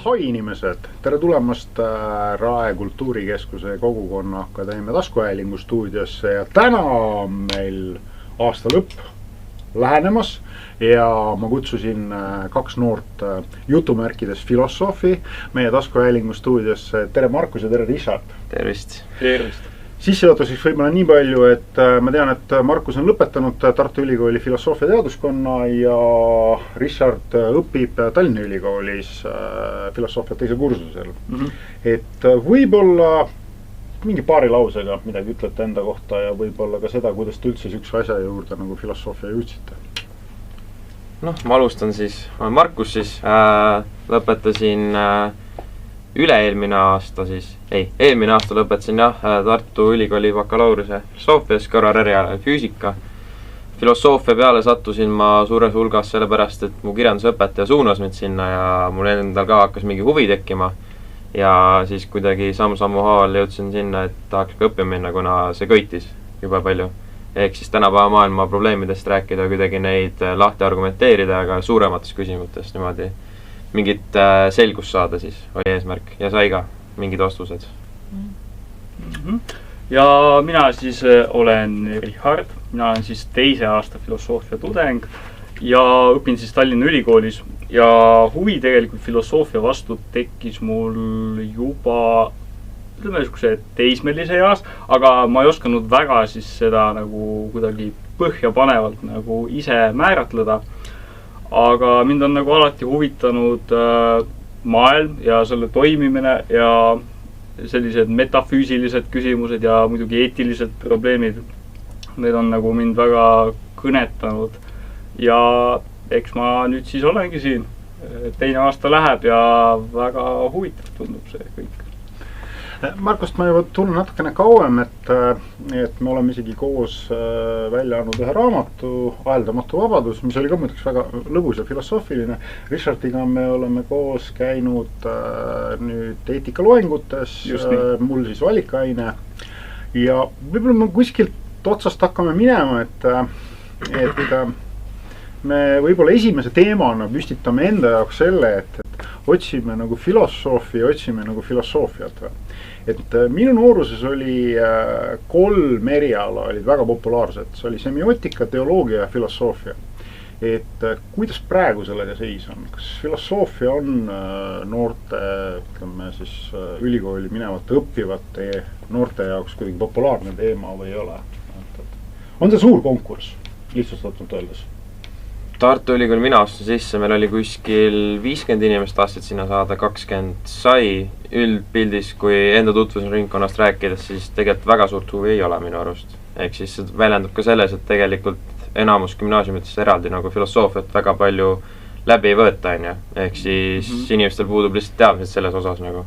Ahoi inimesed, tere tulemast Rae Kultuurikeskuse Kogukonna Akadeemia taskuhäälingu stuudiosse ja täna on meil aasta lõpp lähenemas ja ma kutsusin kaks noort jutumärkides filosoofi meie taskuhäälingu stuudiosse. Tere Markus ja tere Richard. Tervist. Tervist. Sissejuhatuseks võib-olla nii palju, et ma tean, et Markus on lõpetanud Tartu Ülikooli filosoofia teaduskonna ja Richard õpib Tallinna Ülikoolis filosoofia teise kursusel. Et võib-olla mingi paari lausega midagi ütlete enda kohta ja võib-olla ka seda, kuidas te üldse sükse asja juurde nagu filosoofia jõudsite. Ma alustan siis. Ma olen Markus siis. Lõpetasin eelmine aasta lõpetasin Tartu Ülikooli bakalaureuse filosoofias, kõrvalerialal füüsika. Filosoofia peale sattusin ma suures hulgas sellepärast, et mu kirjandusõpetaja suunas mind sinna ja mul endal ka hakkas mingi huvi tekkima. Ja siis kuidagi sammu haaval jõudsin sinna, et tahaks ka õppima minna, kuna see köitis juba palju. Ehk siis tänapäeva maailma probleemidest rääkida, kuidagi neid lahti argumenteerida, aga suuremates küsimustes niimoodi mingit selgust saada siis oli eesmärk ja sai ka mingid vastused. Ja mina siis olen Richard, mina olen siis teise aasta filosoofia tudeng ja õpin siis Tallinna Ülikoolis ja huvi tegelikult filosoofia vastu tekkis mul juba teismelise eas, aga ma ei osanud väga siis seda nagu kuidagi põhjapanevalt nagu ise määratleda. Aga mind on nagu alati huvitanud maailm ja selle toimimine ja sellised metafüüsilised küsimused ja muidugi eetilised probleemid. Need on nagu mind väga kõnetanud ja eks ma nüüd siis olengi siin. Teine aasta läheb ja väga huvitav tundub see kõik. Markust ma juba tunnen natukene kauem, et me oleme isegi koos välja andnud ühe raamatu Aheldamatu vabadus, mis oli ka muidugi väga lõbus ja filosoofiline. Richardiga me oleme koos käinud nüüd eetikaloengutes, mul siis valikaine ja võib-olla me kuskilt otsast hakkame minema, et me võib-olla esimese teemana püstitame enda jaoks selle, et otsime nagu filosoofi, otsime nagu filosoofiat. Et minu nooruses oli 3 eriala olid väga populaarsed. See oli semiootika, teoloogia ja filosoofia. Et kuidas praegu sellega seis on? Kas filosoofia on noorte, ütleme siis ülikooli minevate õppivate noorte jaoks kuidagi populaarne teema või ei ole? On see suur konkurss, lihtsustatult öeldes? Tartu Ülikooli mina astusin sisse, meil oli kuskil 50 inimest tahtsid sinna saada, 20 sai. Üldpildis, kui enda tutvusringkonnast rääkides, siis tegelikult väga suurt huvi ei ole minu arust. Ehk siis see väljendub ka selles, et tegelikult enamus gümnaasiumitest eraldi nagu filosoofiat väga palju läbi ei võeta, ehk siis inimestel puudub lihtsalt teadmised selles osas nagu.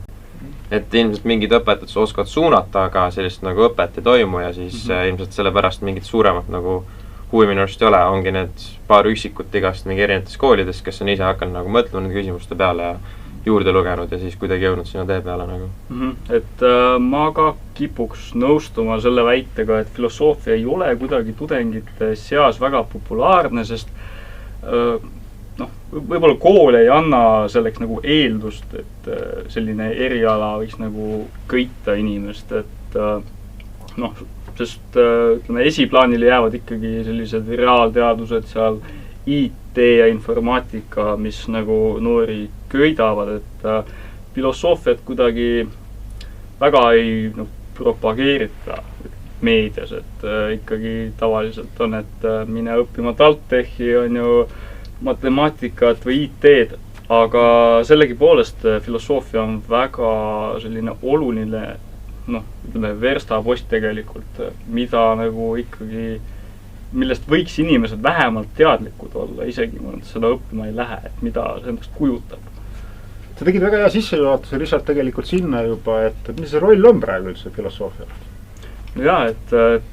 Et ilmselt mingid õpetajad oskavad suunata, aga sellist nagu õpet ei toimu ja siis ilmselt sellepärast mingit suuremat nagu huvi minu arust ei ole, ongi need paar üksikut igast mingi erinevates koolides, kes on ise hakanud nagu mõtlema need küsimuste peale ja juurde lugenud ja siis kuidagi jõudnud sinna tee peale nagu. Et ma ka kipuks nõustuma selle väitega, et filosoofia ei ole kuidagi tudengite seas väga populaarne, sest võib-olla kool ei anna selleks nagu eeldust, et selline eriala võiks nagu köita inimest, et sest ütleme, esiplaanile jäävad ikkagi sellised reaalteadused seal IT ja informaatika, mis nagu noori köidavad, et filosoofiat kuidagi väga ei propageerita meedias, et ikkagi tavaliselt on, et mine õppima TalTechi on ju matemaatikat või IT-d, aga sellegi poolest filosoofia on väga selline oluline verstapost tegelikult, mida nagu ikkagi, millest võiks inimesed vähemalt teadlikud olla, isegi kui nad seda õppima ei lähe, et mida see endast kujutab. Sa tegid väga hea sissejuhatuse, Richard, tegelikult sinna juba, et mis see roll on praegu üldse filosoofial? Ja, et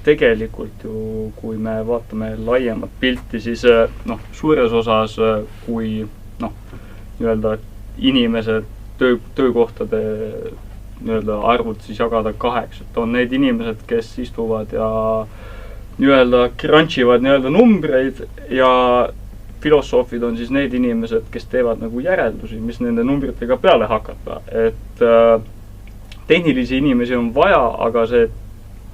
tegelikult ju, kui me vaatame laiemat pilti, siis suures osas, kui nii-öelda inimesed töökohtade nii-öelda arvud siis jagada 8, et on need inimesed, kes istuvad ja nii-öelda crunchivad nii-öelda numbreid ja filosoofid on siis need inimesed, kes teevad nagu järeldusi, mis nende numbritega peale hakata, et tehnilisi inimesi on vaja, aga see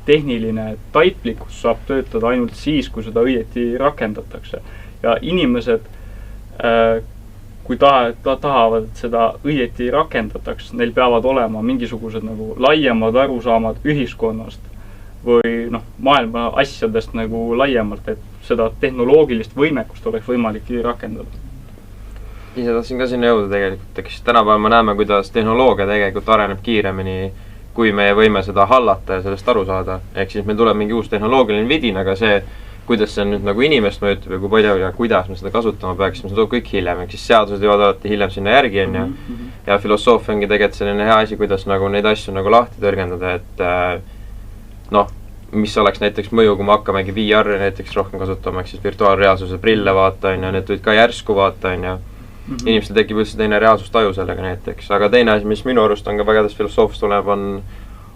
tehniline taiplikkus saab töötada ainult siis, kui seda õieti rakendatakse. Ja inimesed, kui tahavad, et seda õieti rakendataks, neil peavad olema mingisugused nagu laiemad arusaamad ühiskonnast või maailma asjadest nagu laiemalt, et seda tehnoloogilist võimekust oleks võimalik rakendada. Ise tahtsin ka sinna jõuda tegelikult, eks tänapäeval me näeme, kuidas tehnoloogia tegelikult areneb kiiremini, kui meie võime seda hallata ja sellest aru saada. Ehk siis meil tuleb mingi uus tehnoloogiline vidin, aga see, kuidas see nüüd nagu inimest mõjutab ja kui palju ja kuidas me seda kasutama peaksime, see tuleb kõik hiljem. Ehk siis seadused jõuavad alati hiljem sinna järgi on ja filosoofia ongi tegelikult selline hea asi, kuidas nagu neid asju nagu lahti tõrgendada, et mis oleks näiteks mõju, kui me hakkamegi VR-i näiteks rohkem kasutama, ehk siis virtuaalreaalsuse prille vaata on ja need tulid ka järsku vaata on ja inimestel tekib üldse teine reaalsustaju sellega näiteks, aga teine asi, mis minu arust on ka väga filosoofist tuleb, on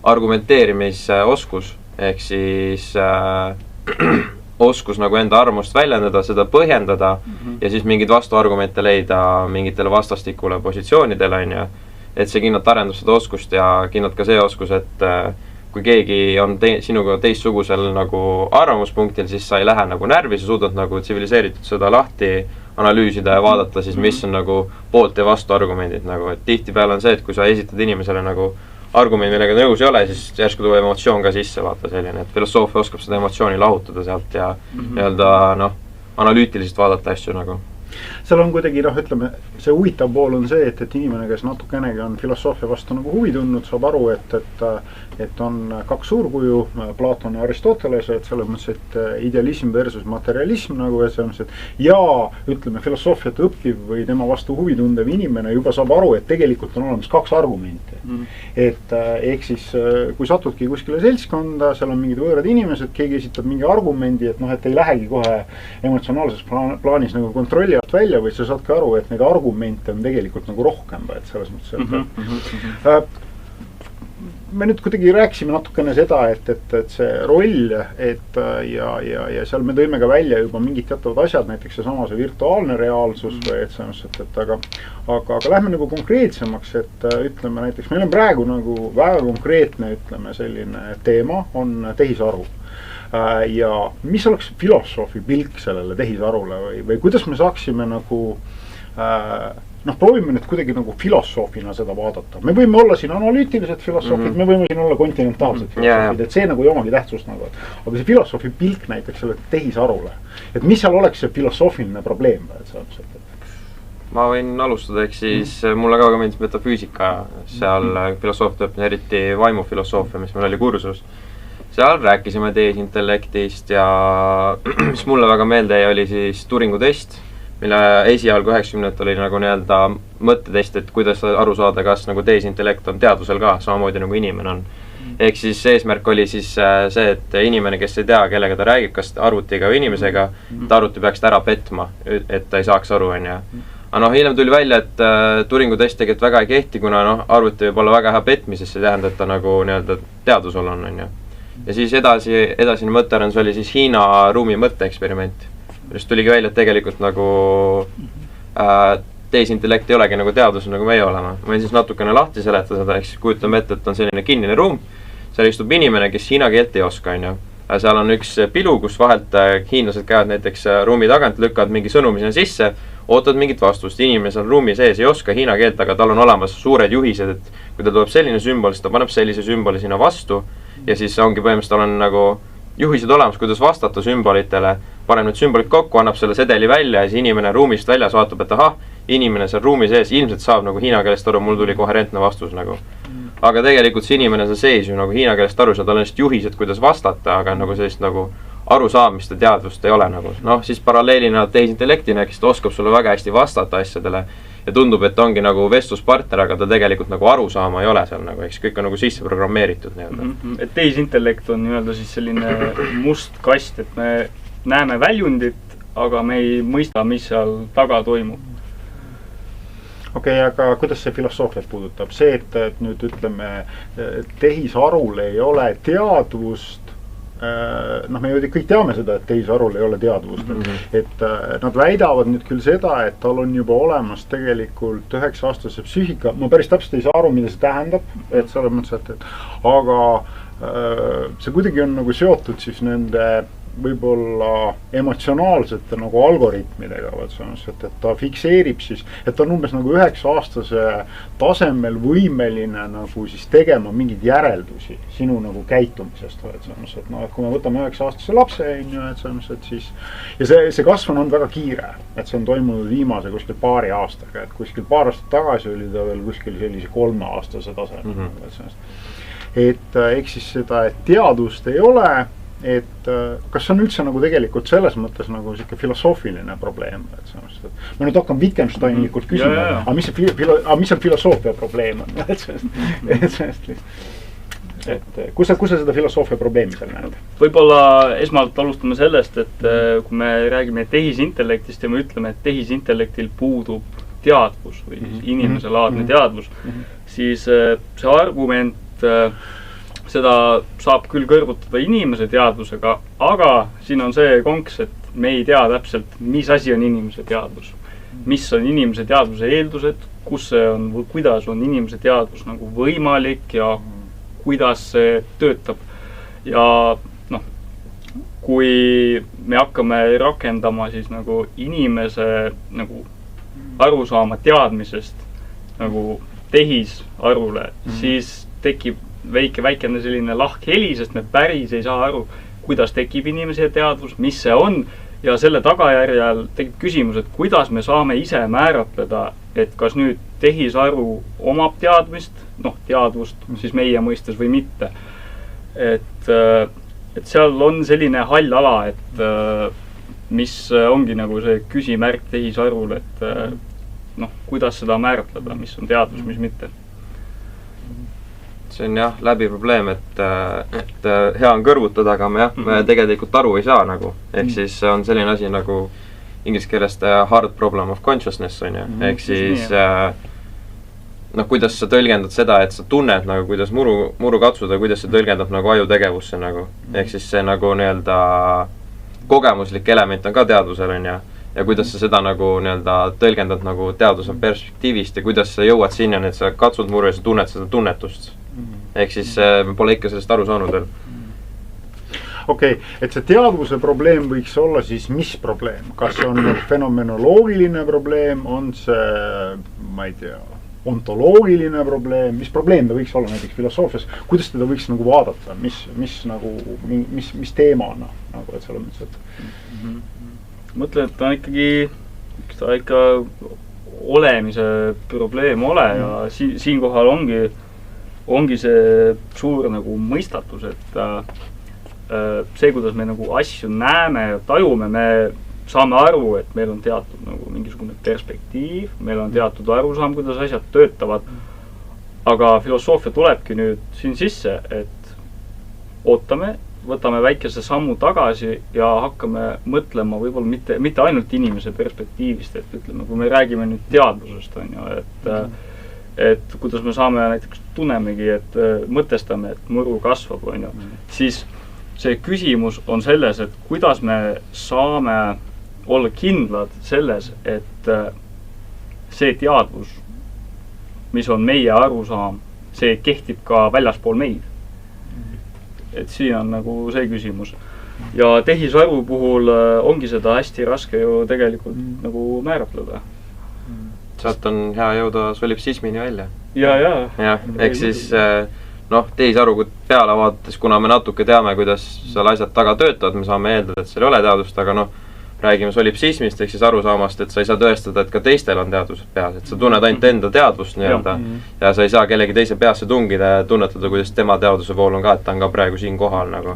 argumenteerimisoskus, ehk siis oskus nagu enda arvamust väljendada, seda põhjendada ja siis mingeid vastuargumente leida mingitele vastastikule positsioonidele on ja et see kindlalt arendab seda oskust ja kindlalt ka see oskus, et kui keegi on sinuga teistsugusel nagu arvamuspunktil, siis sa ei lähe nagu närvi, sa suudad nagu tsiviliseeritud seda lahti analüüsida ja vaadata siis, mis on nagu poolt ja vastu argumendid nagu, et tihtipeale on see, et kui sa esitad inimesele nagu argumendi, millega ta nõus ei ole, siis järsku tuleb emotsioon ka sisse, vaata selline, et filosoofia oskab seda emotsiooni lahutada sealt ja nii-öelda analüütiliselt vaadata asju nagu. Seal on kuidagi, ütleme, see huvitav pool on see, et inimene, kes natukenegi on filosoofia vastu nagu huvi tundnud, saab aru, et on kaks suurkuju, Platon ja Aristoteles, et selles mõttes, et idealism versus materialism nagu, et see on see, ja ütleme, filosoofiat õppiv või tema vastu huvi tundev inimene juba saab aru, et tegelikult on olemas kaks argumenti. Et ehk siis, kui satudki kuskile seltskonda, seal on mingid võõrad inimesed, keegi esitab mingi argumendi, et ei lähegi kohe emotsionaalses plaanis nagu kontrolli välja, või sa saad ka aru, et neid argumente on tegelikult nagu rohkem, et selles mõttes, et me nüüd kuidagi rääkisime natukene seda, et see roll, ja seal me tõime ka välja juba mingid teatavad asjad, näiteks see virtuaalne reaalsus või et selles mõttes, aga lähme nagu konkreetsemaks, et ütleme näiteks, meil on praegu nagu väga konkreetne, ütleme selline teema on tehisaru. Ja mis oleks filosoofi pilk sellele tehisarule või kuidas me saaksime nagu proovime nüüd kuidagi nagu filosoofina seda vaadata. Me võime olla siin analüütilised filosoofid, me võime siin olla kontinentaalsed filosoofid, et see nagu ei omagi tähtsust nagu. Aga see filosoofi pilk näiteks selle tehisarule, et mis seal oleks see filosoofiline probleem? Ma võin alustada, ehk siis mulle ka meeldis metafüüsika, seal filosoofia õppis eriti vaimufilosoofia, mis meil oli kursus. Seal rääkisime teesintellektist ja mis mulle väga meelde oli siis Turingu test, mille esialgu 90 oli nagu nii-öelda mõttetest, et kuidas aru saada, kas nagu teesintellekt on teadusel ka, samamoodi nagu inimene on. Ehk siis eesmärk oli siis see, et inimene, kes ei tea, kellega ta räägib, kas arvutiga või inimesega, ta arvuti peaks ta ära petma, et ta ei saaks aru, on ja. Aga hiljem tuli välja, et Turingu test tegelikult väga ei kehti, kuna arvuti võib olla väga hea petmises, see tähendab, et ta nagu nii-öelda teadusel on ja. Ja siis edasine mõttearendus oli siis Hiina ruumi mõtteeksperiment. Millest tuligi välja, et tegelikult nagu tehisintellekt ei olegi nagu teadus, nagu meie oleme. Ma võin siis natukene lahti seletada seda, eks kujutame ette, et on selline kinnine ruum. Seal istub inimene, kes hiina keelt ei oska, on ju. Seal on üks pilu, kus vahelt hiinlased käivad näiteks ruumi tagant, lükkavad mingi sõnumi sinna sisse, ootavad mingit vastust. Inimene seal ruumi sees ei oska hiina keelt, aga tal on olemas suured juhised, et kui ta tuleb selline sümbol, siis ta paneb sellise sümboli sinna vastu. Ja siis ongi põhimõtteliselt olen nagu juhised olemas, kuidas vastata sümbolitele, paneb nüüd sümbolid kokku, annab selle sedeli välja ja siis inimene ruumist väljas vaatab, et ahah, inimene seal ruumi sees ilmselt saab nagu hiina keelest aru, mul tuli koherentne vastus nagu. Aga tegelikult see inimene seal sees ju nagu hiina keelest aru, tal on lihtsalt juhised, kuidas vastata, aga nagu sellist nagu arusaamist ja teadvust ei ole nagu. Siis paralleelina tehisintellektina, kes ta oskab sulle väga hästi vastata asjadele ja tundub, et ongi nagu vestluspartner, aga ta tegelikult nagu aru saama ei ole seal nagu, eks kõik on nagu sisse programmeeritud nii-öelda. Et tehisintellekt on nii-öelda siis selline must kast, et me näeme väljundit, aga me ei mõista, mis seal taga toimub. Okei, aga kuidas see filosoofiat puudutab? See, et nüüd ütleme, tehisarul ei ole teadvust, noh, me ju kõik teame seda, et tehisarul ei ole teadvust, et nad väidavad nüüd küll seda, et tal on juba olemas tegelikult 9-aastase psüühika, ma päris täpselt ei saa aru, mida see tähendab, et selles mõttes, et aga see kuidagi on nagu seotud siis nende võib-olla emotsionaalsete nagu algoritmidega, et ta fikseerib siis, et ta on umbes nagu 9-aastase tasemel võimeline nagu siis tegema mingeid järeldusi sinu nagu käitumisest, et noh, et kui me võtame 9-aastase lapse, et siis ja see kasv on väga kiire, et see on toimunud viimase kuskil paari aastaga, et kuskil paar aastat tagasi oli ta veel kuskil sellise 3-aastase tasemel, et eks siis seda, et teadust ei ole, et kas see on üldse nagu tegelikult selles mõttes nagu siuke filosoofiline probleem, et ma nüüd hakkan Wittgensteinlikult küsima, aga mis on filosoofia probleem on, et kus sa seda filosoofia probleemi seal näed? Võib-olla esmalt alustame sellest, et kui me räägime tehisintellektist ja me ütleme, et tehisintellektil puudub teadvus või inimeselaadne teadvus, siis see argument seda saab küll kõrvutada inimese teadvusega, aga siin on see konks, et me ei tea täpselt, mis asi on inimese teadvus. Mis on inimese teadvuse eeldused, kus see on või kuidas on inimese teadvus nagu võimalik ja kuidas see töötab. Ja noh, kui me hakkame rakendama siis nagu inimese nagu arusaama teadmisest nagu tehisarule, siis tekib väikene selline lahkheli, sest me päris ei saa aru, kuidas tekib inimese teadvus, mis see on ja selle tagajärjel tekib küsimus, et kuidas me saame ise määratleda, et kas nüüd tehisaru omab teadmist, noh teadvust siis meie mõistes või mitte. Et seal on selline hall ala, et mis ongi nagu see küsimärk tehisarul, et noh, kuidas seda määratleda, mis on teadvus, mis mitte. See on jah läbi probleem, et hea on kõrvutada, aga me tegelikult aru ei saa nagu. Ehk siis on selline asi nagu inglise keelest hard problem of consciousness on ju. Ehk siis noh, kuidas sa tõlgendad seda, et sa tunned nagu, kuidas muru katsuda, kuidas see tõlgendab nagu ajutegevusse nagu. Ehk siis see nagu nii-öelda kogemuslik element on ka teadvusel on ju. Ja kuidas sa seda nagu nii-öelda tõlgendad nagu teaduse perspektiivist ja kuidas sa jõuad sinna, et sa katsud muru ja sa tunned seda tunnetust. Ehk siis me pole ikka sellest aru saanud veel. Okei, et see teadvuse probleem võiks olla siis mis probleem? Kas see on fenomenoloogiline probleem, on see, ma ei tea, ontoloogiline probleem, mis probleem ta võiks olla näiteks filosoofias, kuidas teda võiks nagu vaadata, mis teema on nagu, et selle mõttes, et mõtlen, et ta ikka olemise probleem ole ja siinkohal ongi see suur nagu mõistatus, et see, kuidas me nagu asju näeme ja tajume, me saame aru, et meil on teatud nagu mingisugune perspektiiv, meil on teatud arusaam, kuidas asjad töötavad, aga filosoofia tulebki nüüd siin sisse, et ootame, võtame väikese sammu tagasi ja hakkame mõtlema võib-olla mitte ainult inimese perspektiivist, et ütleme, kui me räägime nüüd teadvusest, on ju, et kuidas me saame näiteks tunnemegi, et mõtestame, et muru kasvab, on ju, siis see küsimus on selles, et kuidas me saame olla kindlad selles, et see teadvus, mis on meie arusaam, see kehtib ka väljaspool meid. Et siin on nagu see küsimus. Ja tehisaru puhul ongi seda hästi raske ju tegelikult nagu määratleda. Sealt on hea jõuda solipsismini välja. Ja. Ehk siis noh, tehisaru peale vaadates, kuna me natuke teame, kuidas seal asjad taga töötavad, me saame eeldada, et seal ei ole teadvust, aga noh, räägime solipsismist, ehk siis arusaamast, et sa ei saa tõestada, et ka teistel on teadvused peas, et sa tunned ainult enda teadvust nii-öelda ja sa ei saa kellegi teise peasse tungida ja tunnetada, kuidas tema teadvuse pool on ka, et ta on ka praegu siin kohal nagu.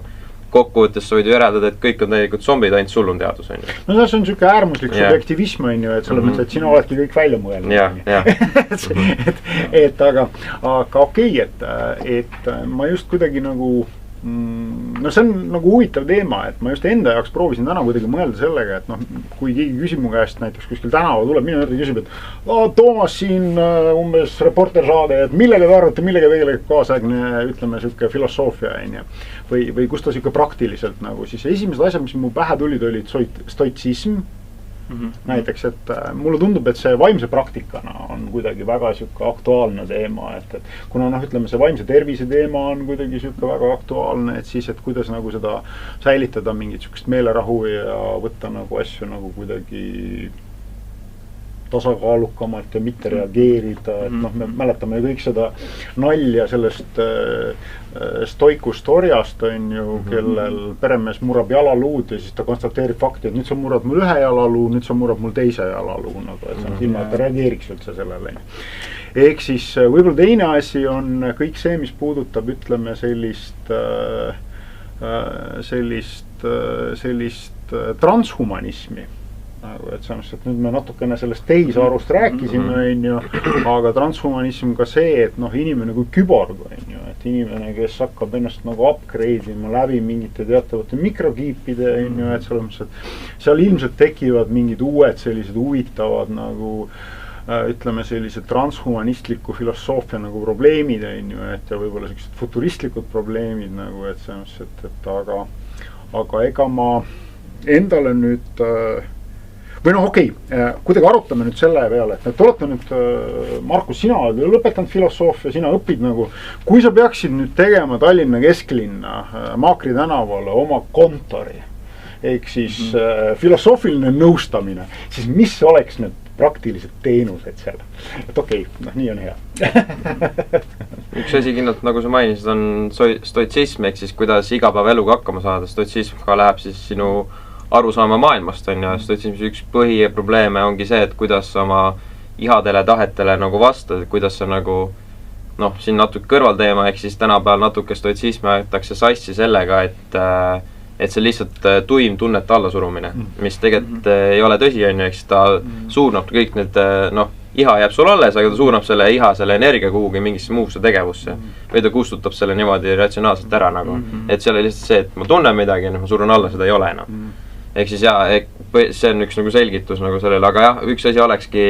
Kokkuvõttes sa võid ju järeldada, et kõik on tegelikult zombid, ainult sul on teadus, on ju. No see on niisugune äärmuslik subjektivism, on ju, et selles mõttes, et sina oledki kõik välja mõelnud. et aga okei, et ma just kuidagi nagu no see on nagu huvitav teema, et ma just enda jaoks proovisin täna kuidagi mõelda sellega, et noh, kui keegi küsib mu käest näiteks kuskil tänava tuleb minu juurde küsib, et Toomas siin umbes reportersaade, et millega te arvate, millega tegeleb kaasaegne, ütleme, sihuke filosoofia, või kus ta sihuke praktiliselt nagu, siis esimesed asjad, mis mu pähe tulid, olid stoitsism. Näiteks, et mulle tundub, et see vaimse praktikana on kuidagi väga sihuke aktuaalne teema, et kuna noh, ütleme see vaimse tervise teema on kuidagi sihuke väga aktuaalne, et siis, et kuidas nagu seda säilitada mingit sihukest meelerahu ja võtta nagu asju nagu kuidagi tasakaalukamalt ja mitte reageerida, et noh, me mäletame ju kõik seda nalja sellest stoikust orjast on ju, kellel peremees murrab jalaluud ja siis ta konstateerib fakti, et nüüd sa murrad mul ühe jalaluu, nüüd sa murrad mul teise jalaluu, nagu, et see on ilma, et ta reageeriks üldse sellele. Ehk siis võib-olla teine asi on kõik see, mis puudutab, ütleme, sellist transhumanismi. Et samas, et nüüd me natukene sellest tehisarust rääkisime, on ju, aga transhumanism ka see, et noh, inimene kui küborg, on ju, et inimene, kes hakkab ennast nagu upgrade ima läbi mingite teatavate mikrokiipide, on ju, et selles mõttes, et seal ilmselt tekivad mingid uued sellised huvitavad nagu ütleme sellised transhumanistliku filosoofia nagu probleemid, on ju, et ja võib-olla sellised futuristlikud probleemid nagu, et selles mõttes, et aga ega ma endale nüüd või noh, okei, kuidagi arutame nüüd selle peale, et te olete nüüd, Markus, sina oled lõpetanud filosoofia, sina õpid nagu, kui sa peaksid nüüd tegema Tallinna kesklinna Maakri tänavale oma kontori, ehk siis filosoofiline nõustamine, siis mis oleks need praktilised teenused seal? Et okei, noh, nii on hea. Üks asi kindlalt, nagu sa mainisid, on stoitsism, ehk siis kuidas igapäevaeluga hakkama saada. Stoitsism ka läheb siis sinu arusaama maailmast, on ju, stoitsismi üks põhiprobleeme ongi see, et kuidas oma ihadele, tahetele nagu vastad, kuidas sa nagu noh, siin natuke kõrvalteema, ehk siis tänapäeval natuke stoitsismi aetakse sassi sellega, et see lihtsalt tuim tunnete allasurumine, mis tegelikult ei ole tõsi, on ju, eks ta suunab kõik need, noh, iha jääb sul alles, aga ta suunab selle iha, selle energia kuhugi mingisse muusse tegevusse või ta kustutab selle niimoodi ratsionaalselt ära nagu, et seal oli lihtsalt see, et ma tunnen midagi, ma surun alla, seda ei ole enam. Ehk siis jaa, see on üks nagu selgitus nagu sellele, aga jah, üks asi olekski,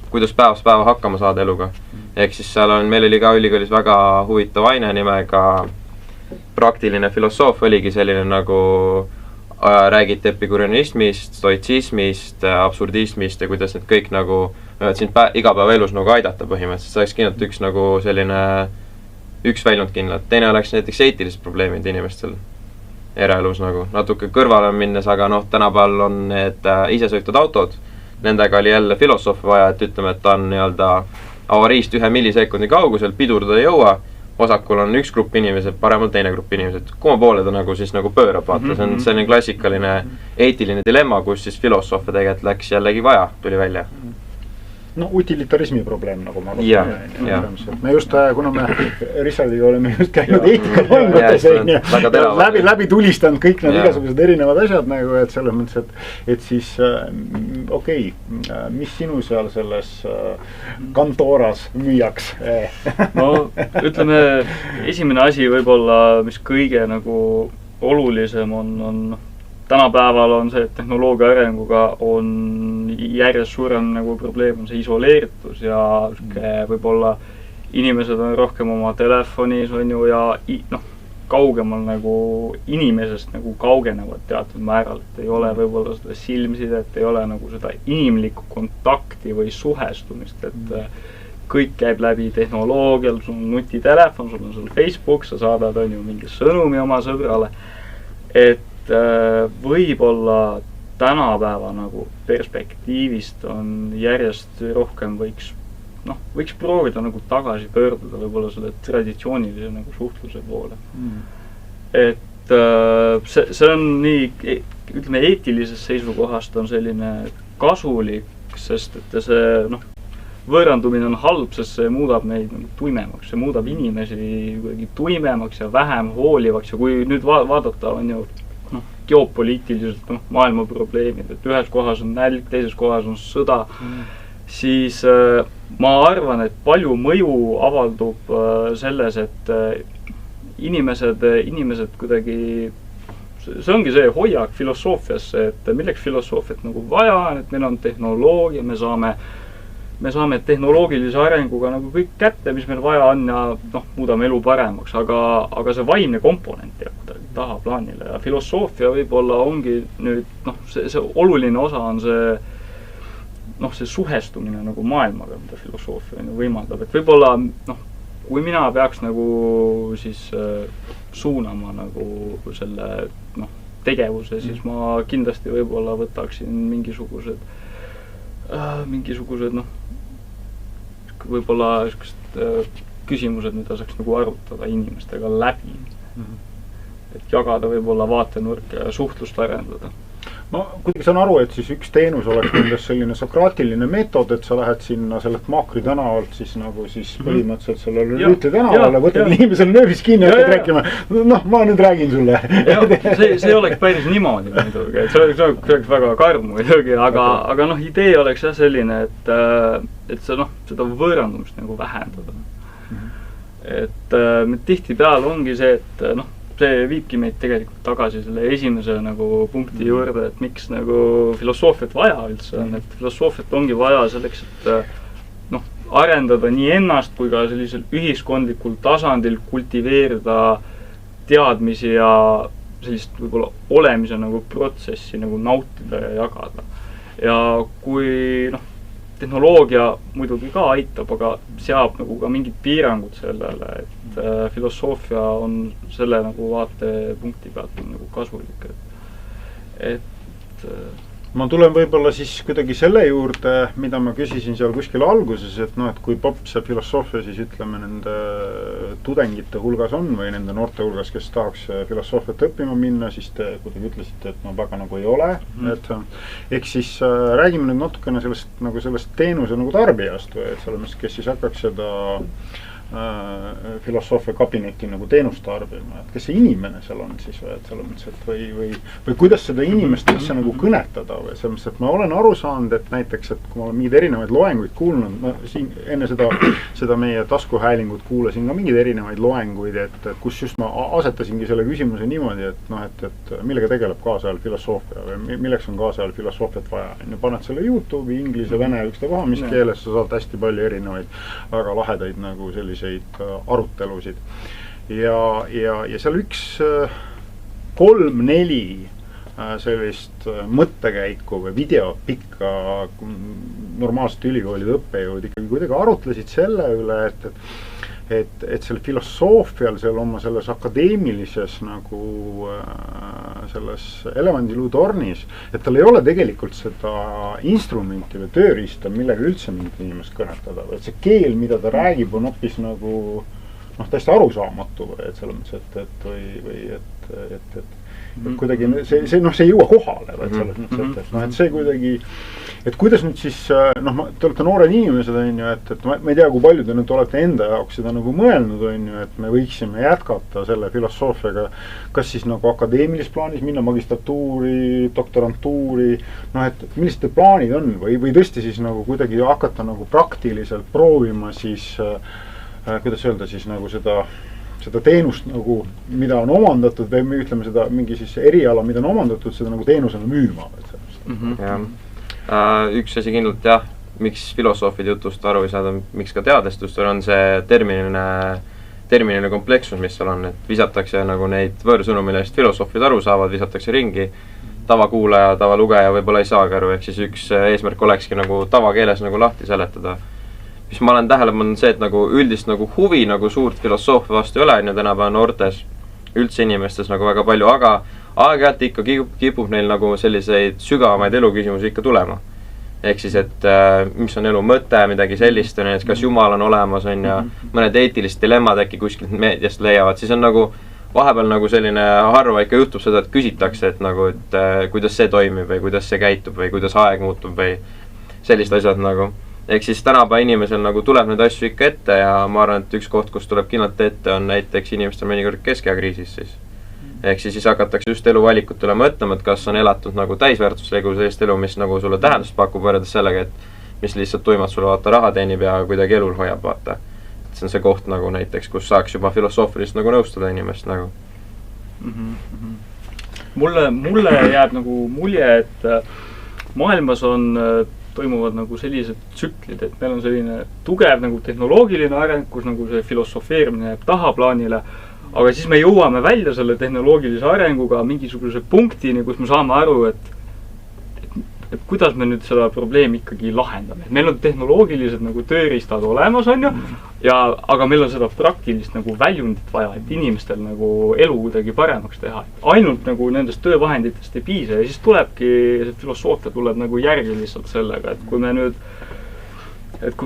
kuidas päevast päeva hakkama saada eluga. Ehk siis seal on, meil oli ka ülikoolis väga huvitav aine nimega praktiline filosoof, oligi selline nagu räägiti epikurianismist, stoitsismist, absurdismist ja kuidas need kõik nagu sind igapäevaelus nagu aidata põhimõtteliselt. See oleks kindlalt üks nagu selline, üks väljund kindlalt. Teine oleks näiteks eetilised probleemid inimestel eraelus nagu natuke kõrvale minnes, aga noh, tänapäeval on need isesõitvad autod, nendega oli jälle filosoofi vaja, et ütleme, et ta on nii-öelda avariist 1 millisekundi kaugusel, pidurdada ei jõua, vasakul on üks grupp inimesed, paremal teine grupp inimesed, kumma poole ta nagu siis nagu pöörab, vaata, see on selline klassikaline eetiline dilemma, kus siis filosoofe tegelikult läks jällegi vaja, tuli välja. No utilitarismi probleem, nagu ma arvan. Me just, kuna me Richardiga oleme just käinud eetikaloengutes, läbi tulistanud kõik need igasugused erinevad asjad nagu, et selles mõttes, et siis okei, mis sinu seal selles kantooras müüaks? No ütleme, esimene asi võib-olla, mis kõige nagu olulisem on tänapäeval on see, et tehnoloogia arenguga on järjest suurem nagu probleem on see isoleeritus ja võib-olla inimesed on rohkem oma telefonis on ju ja noh, kaugemal nagu inimesest nagu kaugenevad teatud määral, et ei ole võib-olla seda silmsidet, ei ole nagu seda inimlikku kontakti või suhestumist, et kõik käib läbi tehnoloogial, sul on nutitelefon, sul on seal Facebook, sa saadad on ju mingi sõnumi oma sõbrale, et võib-olla tänapäeva nagu perspektiivist on järjest rohkem võiks proovida nagu tagasi pöörduda võib-olla selle traditsioonilise nagu suhtluse poole. Et see on nii, ütleme, eetilisest seisukohast on selline kasulik, sest et see noh, võõrandumine on halb, sest see muudab meid nagu tuimemaks, see muudab inimesi tuimemaks ja vähem hoolivaks ja kui nüüd vaadata on ju geopoliitiliselt maailma probleemid, et ühes kohas on nälg, teises kohas on sõda, siis ma arvan, et palju mõju avaldub selles, et inimesed kuidagi, see ongi see hoiak filosoofiasse, et milleks filosoofiat nagu vaja on, et meil on tehnoloogia, me saame tehnoloogilise arenguga nagu kõik kätte, mis meil vaja on ja muudame elu paremaks, aga see vaimne komponent jääb kuidagi tahaplaanile ja filosoofia võib-olla ongi nüüd, see oluline osa on see suhestumine nagu maailmaga, mida filosoofia võimaldab, et võib-olla, kui mina peaks nagu siis suunama nagu selle, tegevuse, siis ma kindlasti võib-olla võtaksin mingisugused, võib-olla küsimused, mida saaks nagu arutada inimestega läbi. Et jagada võib-olla vaatenurke ja suhtlust arendada. Ma kuidagi saan aru, et siis üks teenus oleks nendes selline sokraatiline meetod, et sa lähed sinna sellelt Maakri tänavalt siis nagu siis põhimõtteliselt sellele Rüütli tänavale, võtad inimesel nööbis kinni ja hakkad rääkima, ma nüüd räägin sulle. See oleks päris niimoodi muidugi, et see oleks väga karm muidugi, aga idee oleks jah selline, et seda võõrandumist nagu vähendada. Et tihtipeale ongi see, et see viibki meid tegelikult tagasi selle esimese nagu punkti juurde, et miks nagu filosoofiat vaja üldse on, et filosoofiat ongi vaja selleks, et arendada nii ennast kui ka sellisel ühiskondlikul tasandil kultiveerida teadmisi ja sellist võib-olla olemise nagu protsessi nagu nautida ja jagada. Ja kui tehnoloogia muidugi ka aitab, aga seab nagu ka mingid piirangud sellele, et filosoofia on selle nagu vaatepunkti pealt nagu kasulik. Ma tulen võib-olla siis kuidagi selle juurde, mida ma küsisin seal kuskil alguses, et et kui popp see filosoofia siis ütleme nende tudengite hulgas on või nende noorte hulgas, kes tahaks filosoofiat õppima minna, siis te kuidagi ütlesite, et väga nagu ei ole. Et ehk siis räägime nüüd natukene sellest teenuse nagu tarbijast või et selles, kes siis hakkaks seda filosoofia kabineti nagu teenust tarbima, et kes see inimene seal on siis või, et selles mõttes, et või kuidas seda inimest üldse nagu kõnetada või selles mõttes, et ma olen aru saanud, et näiteks, et kui ma olen mingeid erinevaid loenguid kuulnud, ma siin enne seda meie taskuhäälingut kuulasin ka mingeid erinevaid loenguid, et kus just ma asetasingi selle küsimuse niimoodi, et millega tegeleb kaasajal filosoofia või milleks on kaasajal filosoofiat vaja. Paned selle YouTube'i, inglise, vene, ükstapuha, mis keeles sa saad hästi palju erinevaid väga lahedaid nagu selliseid arutelusid ja seal 3-4 sellist mõttekäiku või videot pikka normaalselt ülikoolide õppejõud ikkagi kuidagi arutlesid selle üle, et selle filosoofial seal oma selles akadeemilises nagu selles elevandiluutornis, et tal ei ole tegelikult seda instrumenti või tööriista, millega üldse mingit inimest kõnetada, või et see keel, mida ta räägib, on hoopis nagu täiesti arusaamatu või et selles mõttes, et kuidagi see ei jõua kohale, et selles mõttes, et see kuidagi, et kuidas nüüd siis, te olete noored inimesed, on ju, et ma ei tea, kui palju te nüüd olete enda jaoks seda nagu mõelnud, on ju, et me võiksime jätkata selle filosoofiaga, kas siis nagu akadeemilises plaanis minna magistratuuri, doktorantuuri, et millised te plaanid on või tõesti siis nagu kuidagi hakata nagu praktiliselt proovima siis, kuidas öelda siis nagu seda teenust nagu, mida on omandatud või ütleme seda mingi siis eriala, mida on omandatud, seda nagu teenusena müüma. Üks asi kindlalt jah, miks filosoofide jutust aru ei saada, miks ka teadlastust on see terminiline komplekssus, mis seal on, et visatakse nagu neid võõrsõnu, millest filosoofid aru saavad, visatakse ringi, tavakuulaja, tavalugeja võib-olla ei saagi aru, ehk siis üks eesmärk olekski nagu tavakeeles nagu lahti seletada. Mis ma olen tähele pannud see, et nagu üldist nagu huvi nagu suurt filosoofia vastu ei ole ja tänapäeva noortes üldse inimestes nagu väga palju, aga aeg-ajalt ikka kipub neil nagu selliseid sügavamaid eluküsimusi ikka tulema. Ehk siis, et mis on elu mõte, midagi sellist, kas Jumal on olemas on ja mõned eetilised dilemmad äkki kuskilt meediast leiavad, siis on nagu vahepeal nagu selline harva ikka juhtub seda, et küsitakse, et nagu, et kuidas see toimib või kuidas see käitub või kuidas aeg muutub või sellist asjad nagu. Ehk siis tänapäeva inimesel nagu tuleb neid asju ikka ette ja ma arvan, et üks koht, kus tuleb kindlalt ette, on näiteks inimestel mõnikord keskeakriisis siis. Ehk siis hakatakse just eluvalikutele mõtlema, et kas on elatud nagu täisväärtusliku sellist elu, mis nagu sulle tähendust pakub võrreldes sellega, et mis lihtsalt tuimalt sulle vaata raha teenib ja kuidagi elul hoiab vaata. see on see koht nagu näiteks, kus saaks juba filosoofiliselt nagu nõustada inimest nagu. Mulle jääb nagu mulje, et maailmas toimuvad nagu sellised tsüklid, et meil on selline tugev nagu tehnoloogiline areng, kus nagu see filosofeerimine jääb tahaplaanile, aga siis me jõuame välja selle tehnoloogilise arenguga mingisuguse punktini, kus me saame aru, et kuidas me nüüd seda probleemi ikkagi lahendame. Meil on tehnoloogilised nagu tööriistad olemas, on ju, aga meil on seda praktilist nagu väljundit vaja, et inimestel nagu elu kuidagi paremaks teha. Ainult nagu nendest töövahenditest ei piisa ja siis tulebki, see filosoofia tuleb nagu järgi lihtsalt sellega, et kui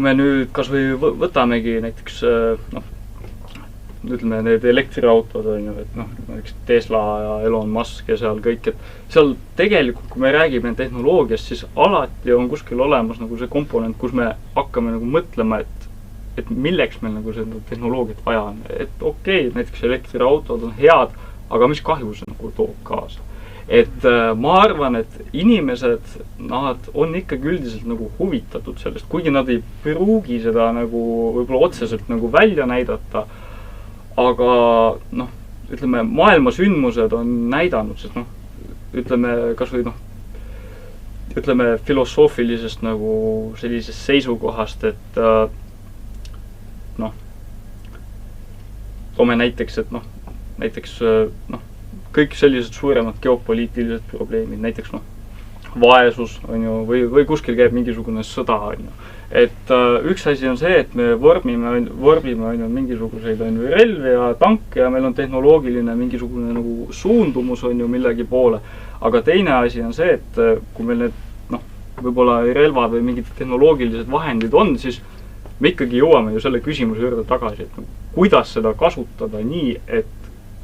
me nüüd kas või võtamegi näiteks, ütleme, need elektriautod on ju, et näiteks Tesla ja Elon Musk ja seal kõik, et seal tegelikult, kui me räägime tehnoloogiast, siis alati on kuskil olemas nagu see komponent, kus me hakkame nagu mõtlema, et milleks meil nagu seda tehnoloogiat vaja on. Et okei, näiteks elektriautod on head, aga mis kahju see nagu toob kaasa. Et ma arvan, et inimesed, nad on ikkagi üldiselt nagu huvitatud sellest, kuigi nad ei pruugi seda nagu võib-olla otseselt nagu välja näidata, aga ütleme, maailma sündmused on näidanud, sest ütleme, kas või ütleme, filosoofilisest nagu sellisest seisukohast, et toome näiteks, et näiteks kõik sellised suuremad geopoliitilised probleemid, näiteks vaesus on ju, või kuskil käib mingisugune sõda on ju. Et üks asi on see, et me vormime on ju mingisuguseid on ju relvi ja tanke ja meil on tehnoloogiline mingisugune nagu suundumus on ju millegi poole. Aga teine asi on see, et kui meil need võib-olla relvad või mingid tehnoloogilised vahendid on, siis me ikkagi jõuame ju selle küsimuse juurde tagasi, et kuidas seda kasutada nii, et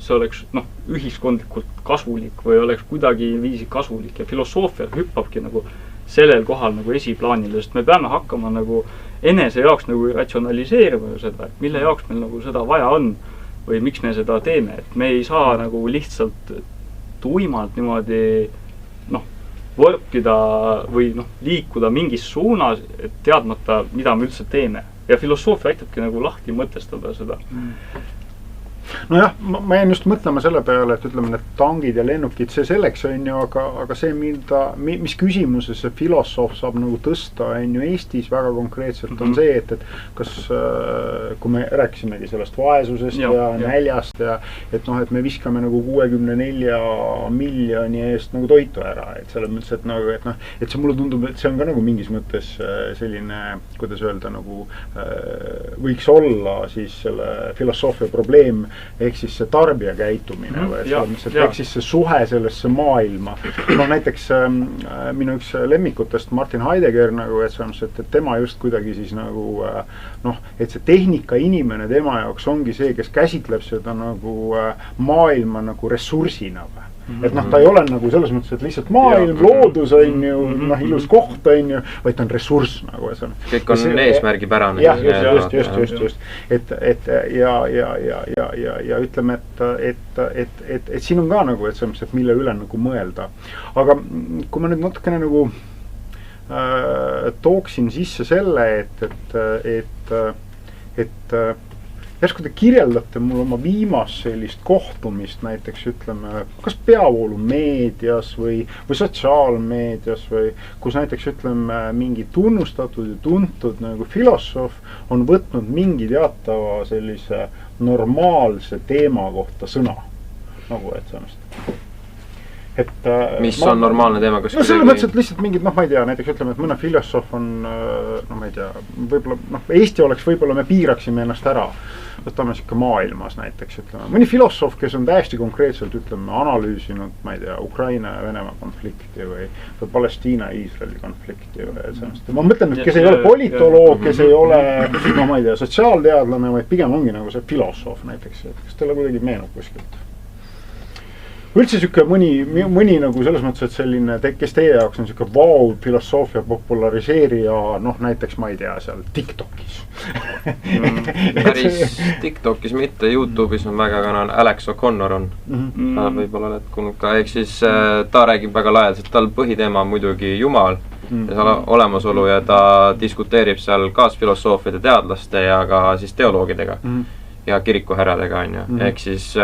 see oleks ühiskondlikult kasulik või oleks kuidagi viisi kasulik ja filosoofia hüppabki nagu sellel kohal nagu esiplaanile, sest me peame hakkama nagu enese jaoks nagu ratsionaliseerima seda, et mille jaoks meil nagu seda vaja on või miks me seda teeme, et me ei saa nagu lihtsalt tuimalt niimoodi vorpida või liikuda mingis suunas, et teadmata, mida me üldse teeme. Ja filosoofia aitabki nagu lahti mõtestada seda. Nojah, ma jäin just mõtlema selle peale, et ütleme, need tangid ja lennukid, see selleks on ju, aga see, mis küsimuses see filosoof saab nagu tõsta on ju Eestis väga konkreetselt on see, et kas, kui me rääkisimegi sellest vaesusest ja näljast ja et me viskame nagu 64 miljoni eest nagu toitu ära, et selles mõttes, et see mulle tundub, et see on ka nagu mingis mõttes selline, kuidas öelda, nagu võiks olla siis selle filosoofia probleem, ehk siis see tarbija käitumine või ehk siis see suhe sellesse maailma. Näiteks minu üks lemmikutest Martin Heidegger nagu, et tema just kuidagi siis nagu et see tehnika inimene tema jaoks ongi see, kes käsitleb seda nagu maailma nagu ressursina või. Et ta ei ole nagu selles mõttes, et lihtsalt maailm, loodus on ju, ilus koht on ju, vaid ta on ressurss nagu. Kõik on eesmärgipärane. Just. Et ja ütleme, et siin on ka nagu, et selles mõttes, et mille üle nagu mõelda. Aga kui ma nüüd natukene nagu tooksin sisse selle, et järsku te kirjeldate mul oma viimast sellist kohtumist näiteks ütleme, kas peavoolumeedias või sotsiaalmeedias või kus näiteks ütleme mingi tunnustatud ja tuntud nagu filosoof on võtnud mingi teatava sellise normaalse teema kohta sõna. Nagu et sellest. Mis on normaalne teema? Selles mõttes, et lihtsalt mingid, ma ei tea, näiteks ütleme, et mõne filosoof on, ma ei tea, võib-olla, Eesti oleks võib-olla me piiraksime ennast ära. Võtame siuke maailmas näiteks, ütleme. Mõni filosoof, kes on täiesti konkreetselt, ütleme, analüüsinud, ma ei tea, Ukraina ja Venemaa konflikti või Palestiina ja Iisraeli konflikti või sellest. Ma mõtlen, et kes ei ole politoloog, kes ei ole, ma ei tea, sotsiaalteadlane, vaid pigem ongi nagu see filosoof näiteks. Kas teile kuidagi meenub kuskilt? Üldse siuke mõni nagu selles mõttes, et selline, kes teie jaoks on siuke filosoofia populariseerija, näiteks ma ei tea, seal TikTokis. Päris TikTokis mitte, YouTube'is on väga kanal, Alex O'Connor on. Võib-olla oled kuulnud ka, ehk siis ta räägib väga laialt, sest tal põhiteema on muidugi Jumal olemasolu ja ta diskuteerib seal kaasfilosoofide, teadlaste ja ka siis teoloogidega ja kirikuhärradega, on ju. Ehk siis,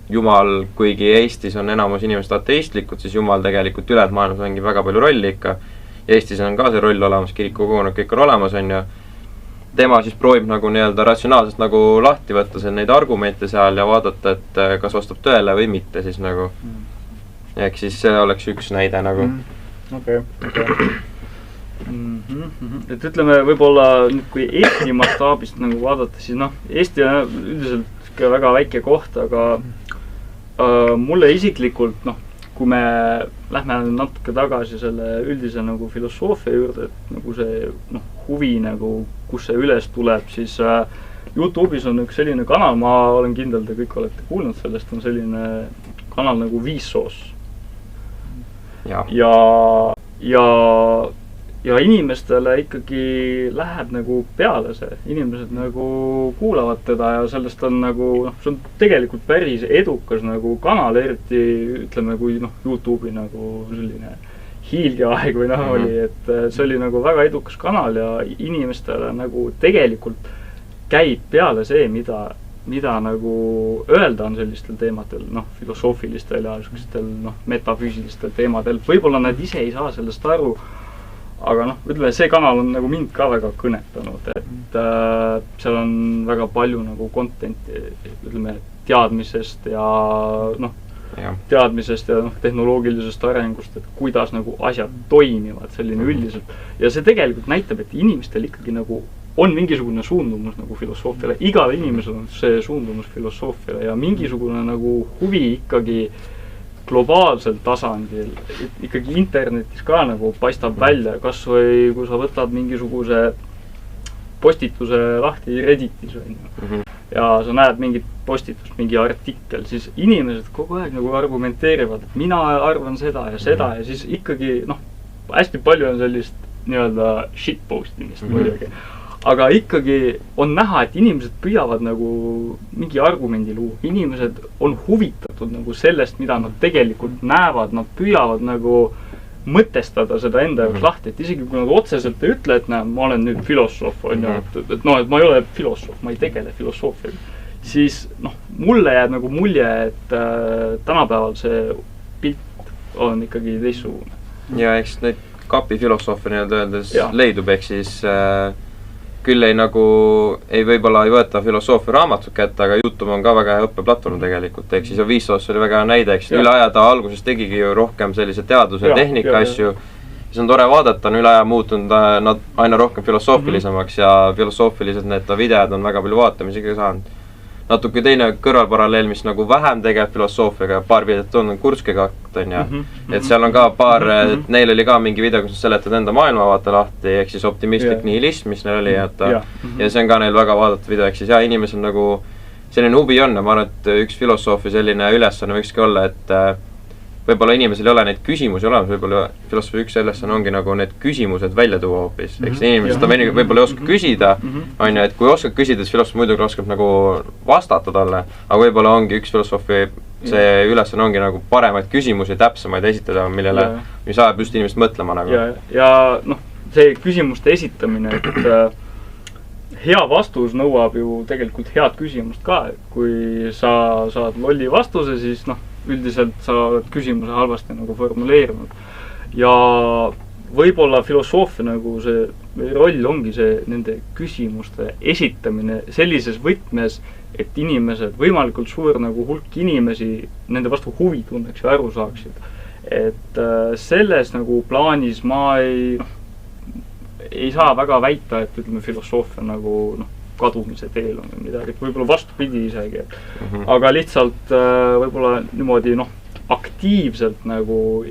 Jumal, kuigi Eestis on enamus inimesed ateistlikud, siis Jumal tegelikult ülejäänud maailmas mängib väga palju rolli ikka. Eestis on ka see roll olemas, kirikukogukonnad kõik on olemas, on ju. Tema siis proovib nagu nii-öelda ratsionaalselt nagu lahti võtta neid argumente seal ja vaadata, et kas vastab tõele või mitte siis nagu. Ehk siis see oleks üks näide nagu. Okei. Et ütleme, võib-olla nüüd, kui Eesti mastaabist nagu vaadata, siis Eesti on üldiselt ka väga väike koht, aga mulle isiklikult, kui me lähme natuke tagasi selle üldise nagu filosoofia juurde, et nagu see huvi nagu, kus see üles tuleb, siis YouTube'is on üks selline kanal, ma olen kindel, te kõik olete kuulnud sellest, on selline kanal nagu Viissoos. Ja inimestele ikkagi läheb nagu peale see. Inimesed nagu kuulavad teda ja sellest on nagu, see on tegelikult päris edukas nagu kanal, eriti ütleme, kui YouTube'i nagu selline hiilgeaeg või oli, et see oli nagu väga edukas kanal ja inimestele nagu tegelikult käib peale see, mida nagu öelda on sellistel teemadel, filosoofilistel ja sellistel metafüüsilistel teemadel. Võib-olla nad ise ei saa sellest aru, aga ütleme, see kanal on nagu mind ka väga kõnetanud, et seal on väga palju nagu content'i, ütleme, teadmisest ja tehnoloogilisest arengust, et kuidas nagu asjad toimivad selline üldiselt. Ja see tegelikult näitab, et inimestel ikkagi nagu on mingisugune suundumus nagu filosoofiale. Igal inimesel on see suundumus filosoofiale ja mingisugune nagu huvi ikkagi globaalsel tasandil, ikkagi internetis ka nagu paistab välja, kas või kui sa võtad mingisuguse postituse lahti Redditis ja sa näed mingit postitust, mingi artikkel, siis inimesed kogu aeg nagu argumenteerivad, et mina arvan seda ja siis ikkagi, hästi palju on sellist nii-öelda shitpostimist muidugi. Aga ikkagi on näha, et inimesed püüavad nagu mingi argumendi luua. Inimesed on huvitatud nagu sellest, mida nad tegelikult näevad. Nad püüavad nagu mõtestada seda enda jaoks lahti. Et isegi kui nad otseselt ei ütle, et ma olen nüüd filosoof, et ma ei ole filosoof, ma ei tegele filosoofiaga. Siis mulle jääb nagu mulje, et tänapäeval see pilt on ikkagi teistsugune. Ja eks neid kapifilosoofe nii-öelda öeldes leidub, ehk siis küll ei võib-olla ei võeta filosoofia raamatut kätte, aga YouTube on ka väga hea õppeplatvorm tegelikult. Ehk siis Viissoos oli väga hea näide, eks üle aja ta alguses tegigi ju rohkem sellise teaduse ja tehnika asju. Siis on tore vaadata, on üle aja muutunud nad aina rohkem filosoofilisemaks ja filosoofiliselt need videod on väga palju vaatamisega saanud. Natuke teine kõrvalparalleel, mis nagu vähem tegeb filosoofiaga, paar videot on Kurskega on ja. Et seal on ka paar, neil oli ka mingi video, kus seletad enda maailmavaate lahti, ehk siis optimistlik nihilism, mis neil oli, ja see on ka neil väga vaadatud video, ehk siis inimesel nagu selline huvi on ja ma arvan, et üks filosoofi selline ülesanne võikski olla, et võib-olla inimesel ei ole neid küsimusi olemas, võib-olla filosoofi üks ülesanne ongi nagu need küsimused välja tuua hoopis. Eks inimesed võib-olla ei oska küsida, on ju, et kui oskad küsida, siis filosoof muidugi oskab nagu vastata talle, aga võib-olla ongi üks filosoofi, see ülesanne ongi nagu paremaid küsimusi, täpsemaid esitada, mis ajab just inimest mõtlema nagu. Ja see küsimuste esitamine, et hea vastus nõuab ju tegelikult head küsimust ka, kui sa saad lolli vastuse, siis üldiselt sa oled küsimuse halvasti nagu formuleerinud. Ja võib-olla filosoofia nagu see roll ongi see nende küsimuste esitamine sellises võtmes, et inimesed, võimalikult suur nagu hulk inimesi nende vastu huvi tunneks ja aru saaksid. Et selles nagu plaanis ma ei saa väga väita, et ütleme filosoofia nagu kadumise teel on midagi, võib-olla vastupidi isegi. Aga lihtsalt võib-olla niimoodi aktiivselt nagu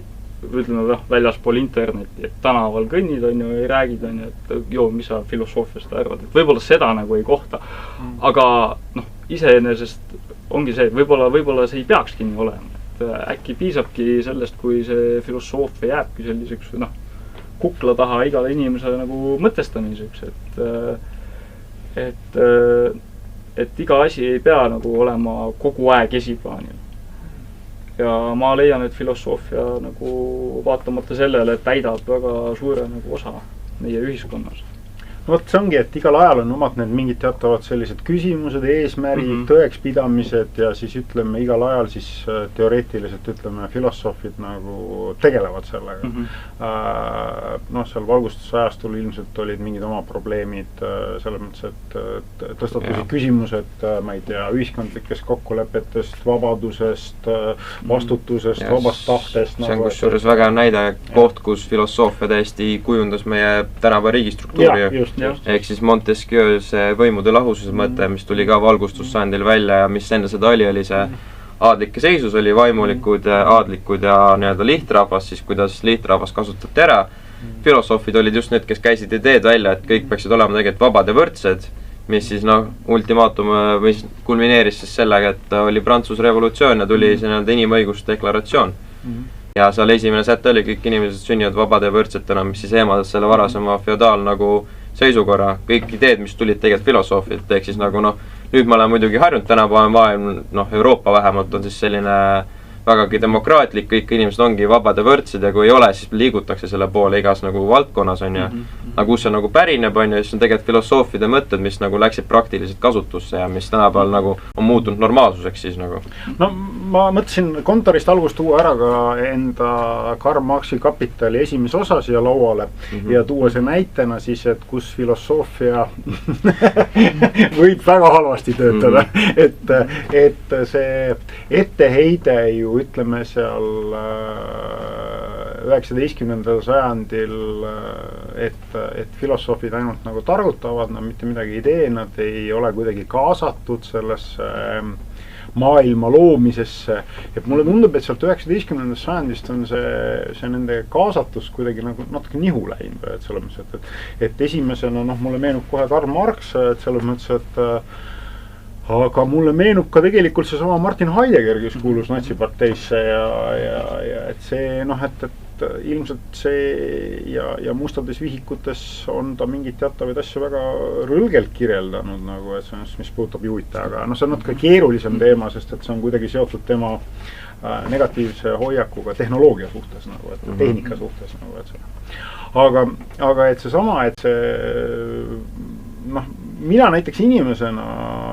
ütleme väljaspool internetti, et tänaval kõnnid on ju, ei räägid on ju, et mis sa filosoofiast arvad, et võib-olla seda nagu ei kohta. Aga iseenesest ongi see, et võib-olla see ei peakski nii olema, et äkki piisabki sellest, kui see filosoofia jääbki selliseks kukla taha igale inimesele nagu mõtestamiseks, et iga asi ei pea nagu olema kogu aeg esiplaanil. ja ma leian, et filosoofia nagu vaatamata sellele täidab väga suure nagu osa meie ühiskonnas. No vot, see ongi, et igal ajal on omad need mingid teatavad sellised küsimused, eesmärgid, tõekspidamised ja siis ütleme, igal ajal siis teoreetiliselt ütleme, filosoofid nagu tegelevad sellega. Noh, seal valgustusajastul ilmselt olid mingid oma probleemid selles mõttes, et tõstatusid küsimused, ma ei tea, ühiskondlikest kokkulepetest, vabadusest, vastutusest, vabast tahtest. See on kusjuures väga näide koht, kus filosoofia täiesti kujundas meie tänava riigistruktuuri. Ehk siis Montesquieu see võimude lahususe mõte, mis tuli ka valgustussajandil välja ja mis enne seda oli see aadlike seisus, oli vaimulikud, aadlikud ja nii-öelda lihtrahvas, siis kuidas lihtrahvas kasutati ära. Filosoofid olid just need, kes käisid ideed välja, et kõik peaksid olema tegelikult vabad ja võrdsed, mis siis ultimaatum või kulmineeris siis sellega, et oli Prantsuse revolutsioon ja tuli see nii-öelda inimõiguste deklaratsioon. Ja seal esimene säte oli, kõik inimesed sünnivad vabade ja võrdsetena, mis siis eemaldas selle varasema feodaal nagu seisukorra, kõik ideed, mis tulid tegelikult filosoofilt, ehk siis nagu nüüd ma olen muidugi harjunud tänapäeva maailm, Euroopa vähemalt on siis selline vägagi demokraatlik, kõik inimesed ongi vabad ja võrdsed ja kui ei ole, siis liigutakse selle poole igas nagu valdkonnas on ja kus see nagu pärineb on ja siis on tegelikult filosoofide mõtted, mis nagu läksid praktiliselt kasutusse ja mis tänapäeval nagu on muutunud normaalsuseks siis nagu. No ma mõtlesin kontorist algust tuua ära ka enda Karl Marxi Kapitali esimese osa siia lauale ja tuua see näitena siis, et kus filosoofia võib väga halvasti töötada, et see etteheide ju ütleme seal 19. sajandil, et filosoofid ainult nagu targutavad, nad mitte midagi ei tee, nad ei ole kuidagi kaasatud sellesse maailma loomisesse. Et mulle tundub, et sealt 19. sajandist on see nende kaasatus kuidagi nagu natuke nihu läinud, et selles mõttes, et esimesena mulle meenub kohe Karl Marx, et selles mõttes, et aga mulle meenub ka tegelikult see sama Martin Heidegger, kes kuulus natsiparteisse ja et see et ilmselt see ja mustades vihikutes on ta mingid teatavaid asju väga rõlgelt kirjeldanud nagu, et see on, mis puudutab juhita, aga see on natuke keerulisem teema, sest et see on kuidagi seotud tema negatiivse hoiakuga tehnoloogia suhtes nagu, et tehnika suhtes nagu, et see. Aga et see sama, et see mina näiteks inimesena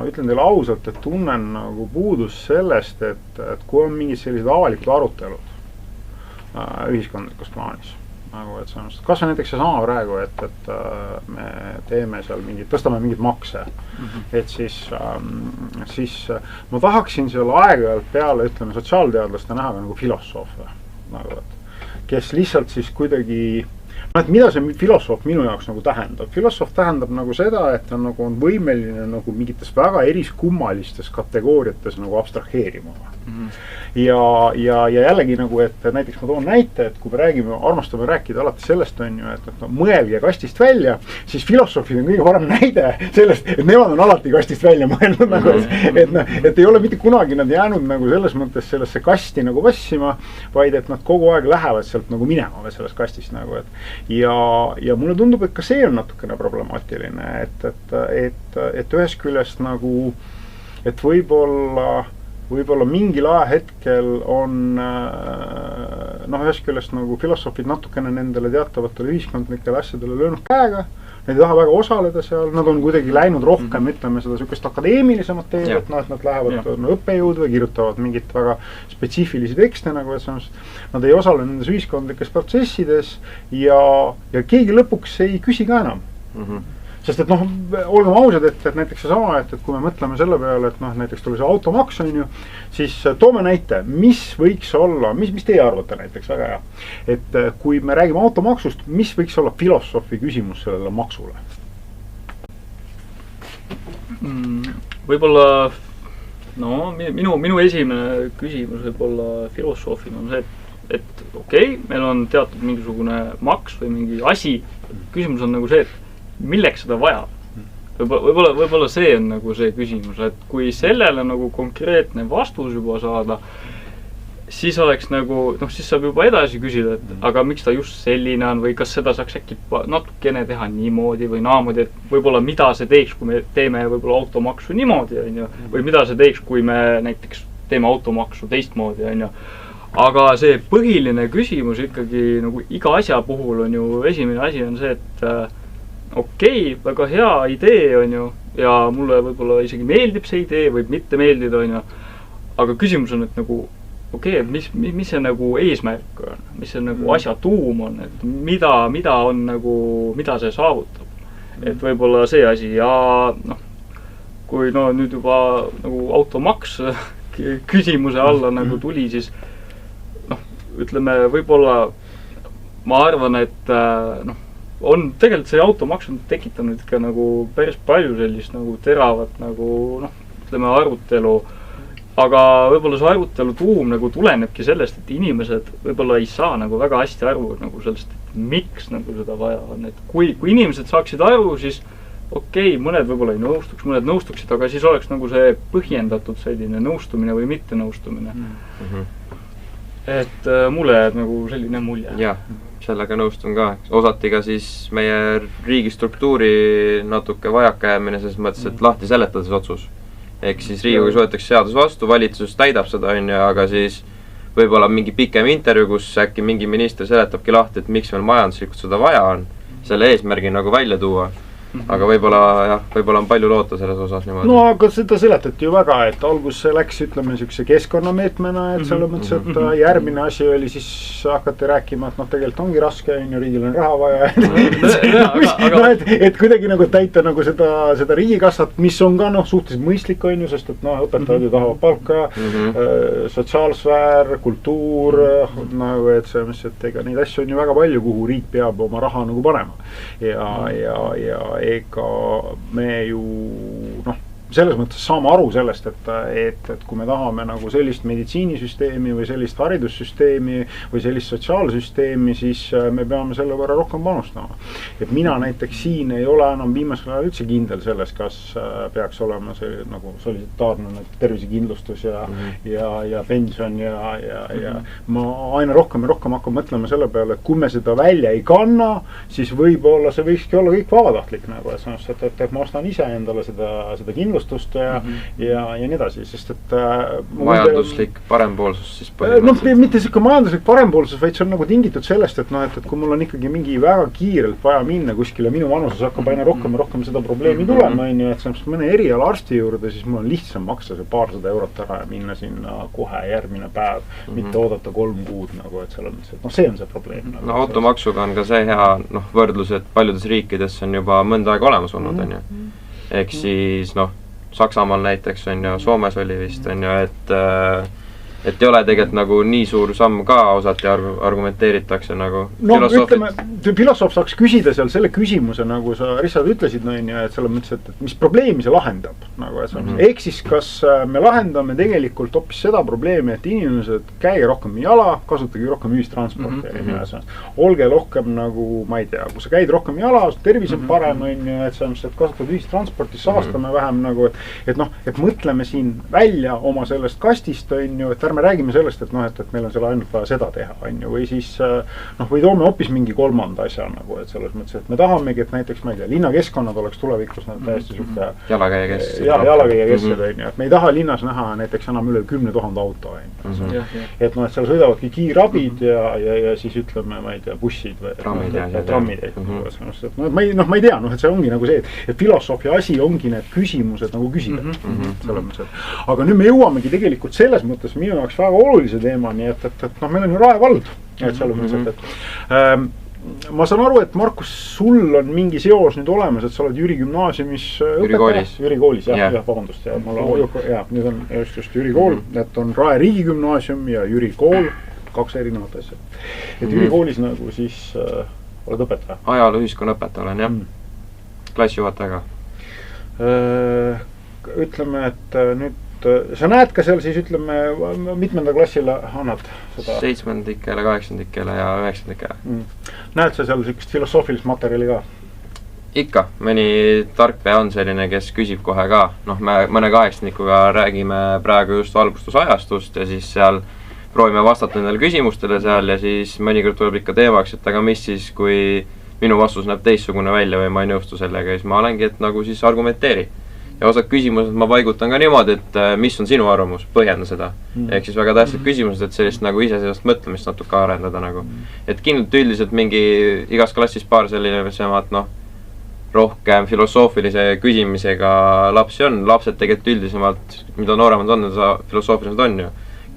ütlen teile ausalt, et tunnen nagu puudus sellest, et kui on mingid sellised avalikud arutelud ühiskondlikus plaanis, nagu et see on, kas on näiteks see sama praegu, et me teeme seal tõstame mingid makse, et siis ma tahaksin seal aeg-ajalt peale, ütleme, sotsiaalteadlaste näha nagu filosoofe, nagu kes lihtsalt siis kuidagi et mida see filosoof minu jaoks nagu tähendab? Filosoof tähendab nagu seda, et ta nagu on võimeline nagu mingites väga eriskummalistes kategooriates nagu abstraheerima. Ja jällegi nagu, et näiteks ma toon näite, et kui me armastame rääkida alati sellest on ju, et mõelge kastist välja, siis filosoofid on kõige parem näide sellest, et nemad on alati kastist välja mõelnud nagu, et ei ole mitte kunagi nad jäänud nagu selles mõttes sellesse kasti nagu vassima, vaid et nad kogu aeg lähevad sealt nagu minema või sellest kastist nagu, ja mulle tundub, et ka see on natukene problemaatiline, et ühest küljest nagu, et võib-olla mingil ajahetkel on ühest küljest nagu filosoofid natukene nendele teatavatele ühiskondlikele asjadele löönud käega, nad ei taha väga osaleda seal, nad on kuidagi läinud rohkem, ütleme seda sükest akadeemilisemat teed, et nad lähevad õppejõud või kirjutavad mingit väga spetsiifilisi tekste, nagu et nad ei osale nendes ühiskondlikes protsessides ja keegi lõpuks ei küsi ka enam. Sest et olgem ausad, et näiteks seesama, et kui me mõtleme selle peale, et näiteks tuli see automaks on ju, siis toome näite, mis võiks olla, mis teie arvate näiteks väga hea, et kui me räägime automaksust, mis võiks olla filosoofi küsimus sellele maksule? Võib-olla, minu esimene küsimus võib-olla filosoofina on see, et okei, meil on teatud mingisugune maks või mingi asi, küsimus on nagu see, et milleks seda vaja? Võib-olla see on nagu see küsimus, et kui sellele nagu konkreetne vastus juba saada, siis oleks nagu, siis saab juba edasi küsida, et aga miks ta just selline on või kas seda saaks äkki natukene teha niimoodi või naamoodi, et võib-olla mida see teeks, kui me teeme võib-olla automaksu niimoodi, on ju, või mida see teeks, kui me näiteks teeme automaksu teistmoodi, on ju. Aga see põhiline küsimus ikkagi nagu iga asja puhul on ju, esimene asi on see, et okei, väga hea idee on ju, ja mulle võib-olla isegi meeldib see idee, võib mitte meeldida on ju, aga küsimus on, et nagu okei, mis see nagu eesmärk on, mis see nagu asja tuum on, et mida on nagu, mida see saavutab. Et võib-olla see asi ja noh, kui no nüüd juba nagu automaks küsimuse alla nagu tuli, siis noh, ütleme võib-olla ma arvan, et noh, on tegelikult see automaks on tekitanud ikka nagu päris palju sellist nagu teravat nagu noh, ütleme arutelu, aga võib-olla see arutelu tuum nagu tulenebki sellest, et inimesed võib-olla ei saa nagu väga hästi aru nagu sellest, et miks nagu seda vaja on, et kui inimesed saaksid aru, siis okei, mõned võib-olla ei nõustuks, mõned nõustuksid, aga siis oleks nagu see põhjendatud selline nõustumine või mitte nõustumine. Et mulle jääb nagu selline mulje. Jah, sellega nõustun ka. Osati ka siis meie riigi struktuuri natuke vajakajäämine, selles mõttes, et lahti seletades otsus. Ehk siis Riigikogus võetakse seadus vastu, valitsus täidab seda, aga siis võib-olla mingi pikem intervjuu, kus äkki mingi minister seletabki lahti, et miks meil majanduslikult seda vaja on, selle eesmärgi nagu välja tuua. Aga võib-olla on palju loota selles osas niimoodi. No aga seda seletati ju väga, et algus see läks, ütleme, niisuguse keskkonnameetmena, et selle mõttes, et järgmine asi oli siis hakati rääkima, et noh, tegelikult ongi raske, riigil on raha vaja. Et kuidagi nagu täita nagu seda riigikassat, mis on ka noh, suhteliselt mõistlik on ju, sest et noh, õpetajad ju tahavad palka, sotsiaalsfäär, kultuur, nagu et see, mis, et ega neid asju on ju väga palju, kuhu riik peab oma raha nagu panema. Ja ega me ju noh, selles mõttes saame aru sellest, et kui me tahame nagu sellist meditsiinisüsteemi või sellist haridussüsteemi või sellist sotsiaalsüsteemi, siis me peame selle võrra rohkem panustama. Et mina näiteks siin ei ole enam viimasel ajal üldse kindel selles, kas peaks olema see nagu solidaarne tervisekindlustus ja pension ja ma aina rohkem ja rohkem hakkan mõtlema selle peale, et kui me seda välja ei kanna, siis võib-olla see võikski olla kõik vabatahtlik nagu, et ma ostan ise endale seda kindlustust ja nii edasi, sest et majanduslik parempoolsus siis põhimõtteliselt. No mitte siuke majanduslik parempoolsus, vaid see on nagu tingitud sellest, et noh, et kui mul on ikkagi mingi väga kiirelt vaja minna kuskile, minu vanuses hakkab aina rohkem ja rohkem seda probleemi tulema, on ju, et see on mõne eriala arsti juurde, siis mul on lihtsam maksta see paarsada eurot ära ja minna sinna kohe järgmine päev, mitte oodata 3 kuud nagu, et selles mõttes, et noh, see on see probleem. No automaksuga on ka see hea võrdlus, et paljudes riikides on juba mõnda aega olemas olnud, on ju. Ehk siis noh, Saksamaal näiteks on ju, Soomes oli vist on ju, et ei ole tegelikult nagu nii suur samm ka osati argumenteeritakse nagu no ütleme, filosoof saaks küsida seal selle küsimuse, nagu sa Richard ütlesid, no on ju, et selles mõttes, et mis probleemi see lahendab nagu, ehk siis kas me lahendame tegelikult hoopis seda probleemi, et inimesed käige rohkem jala, kasutage rohkem ühistransporti, olge rohkem nagu, ma ei tea, kui sa käid rohkem jala, tervis on parem, on ju, et see on, et kasutad ühistransporti, saastame vähem nagu, et noh, et mõtleme siin välja oma sellest kastist, on ju, et ärme räägime sellest, et noh, et meil on selle ainult vaja seda teha, on ju, või siis noh, või toome hoopis mingi kolmanda asja nagu, et selles mõttes, et me tahamegi, et näiteks, ma ei tea, linnakeskkonnad oleks tulevikus täiesti suhte jalakäija kesksed, on ju, et me ei taha linnas näha näiteks enam üle 10 000 auto, on ju. Et noh, et seal sõidavadki kiirabid ja siis ütleme, ma ei tea, bussid või trammid, et ma ei tea, noh, et see ongi nagu see, et filosoofia asi ongi need küsimused nagu küsida, selles mõttes, et aga nüüd me jõuamegi tegelikult selles mõttes minu jaoks väga olulise teemani, et noh, meil on ju Rae vald, et selles mõttes, et ma saan aru, et Markus, sul on mingi seos nüüd olemas, et sa oled Jüri gümnaasiumis Jüri koolis, jah, vabandust, nüüd on just Jüri kool, et on Rae riigigümnaasium ja Jüri kool, 2 erinevat asja. Et Jüri koolis nagu siis oled õpetaja? Ajaloo ühiskonnaõpetaja olen, jah. Klassijuhatajaga. Ütleme, et nüüd sa näed ka seal siis, ütleme, mitmenda klassile annad seda? 7. 8. ja 9. Näed sa seal sellist filosoofilist materjali ka? Ikka, mõni tarkpea on selline, kes küsib kohe ka. Noh, me mõne 8-nikuga räägime praegu just valgustusajastust ja siis seal proovime vastata nendele küsimustele seal ja siis mõnikord tuleb ikka teemaks, et aga mis siis, kui minu vastus näeb teistsugune välja või ma ei nõustu sellega ja siis ma olengi, et nagu siis argumenteeri. ja osad küsimused ma paigutan ka niimoodi, et mis on sinu arvamus, põhjenda seda. Ehk siis väga tähtsad küsimused, et sellist nagu iseseisvast mõtlemist natuke arendada nagu. Et kindlalt üldiselt mingi igas klassis paar selline noh, rohkem filosoofilise küsimisega lapsi on. Lapsed tegelikult üldisemalt, mida nooremad on, seda filosoofilised on ju.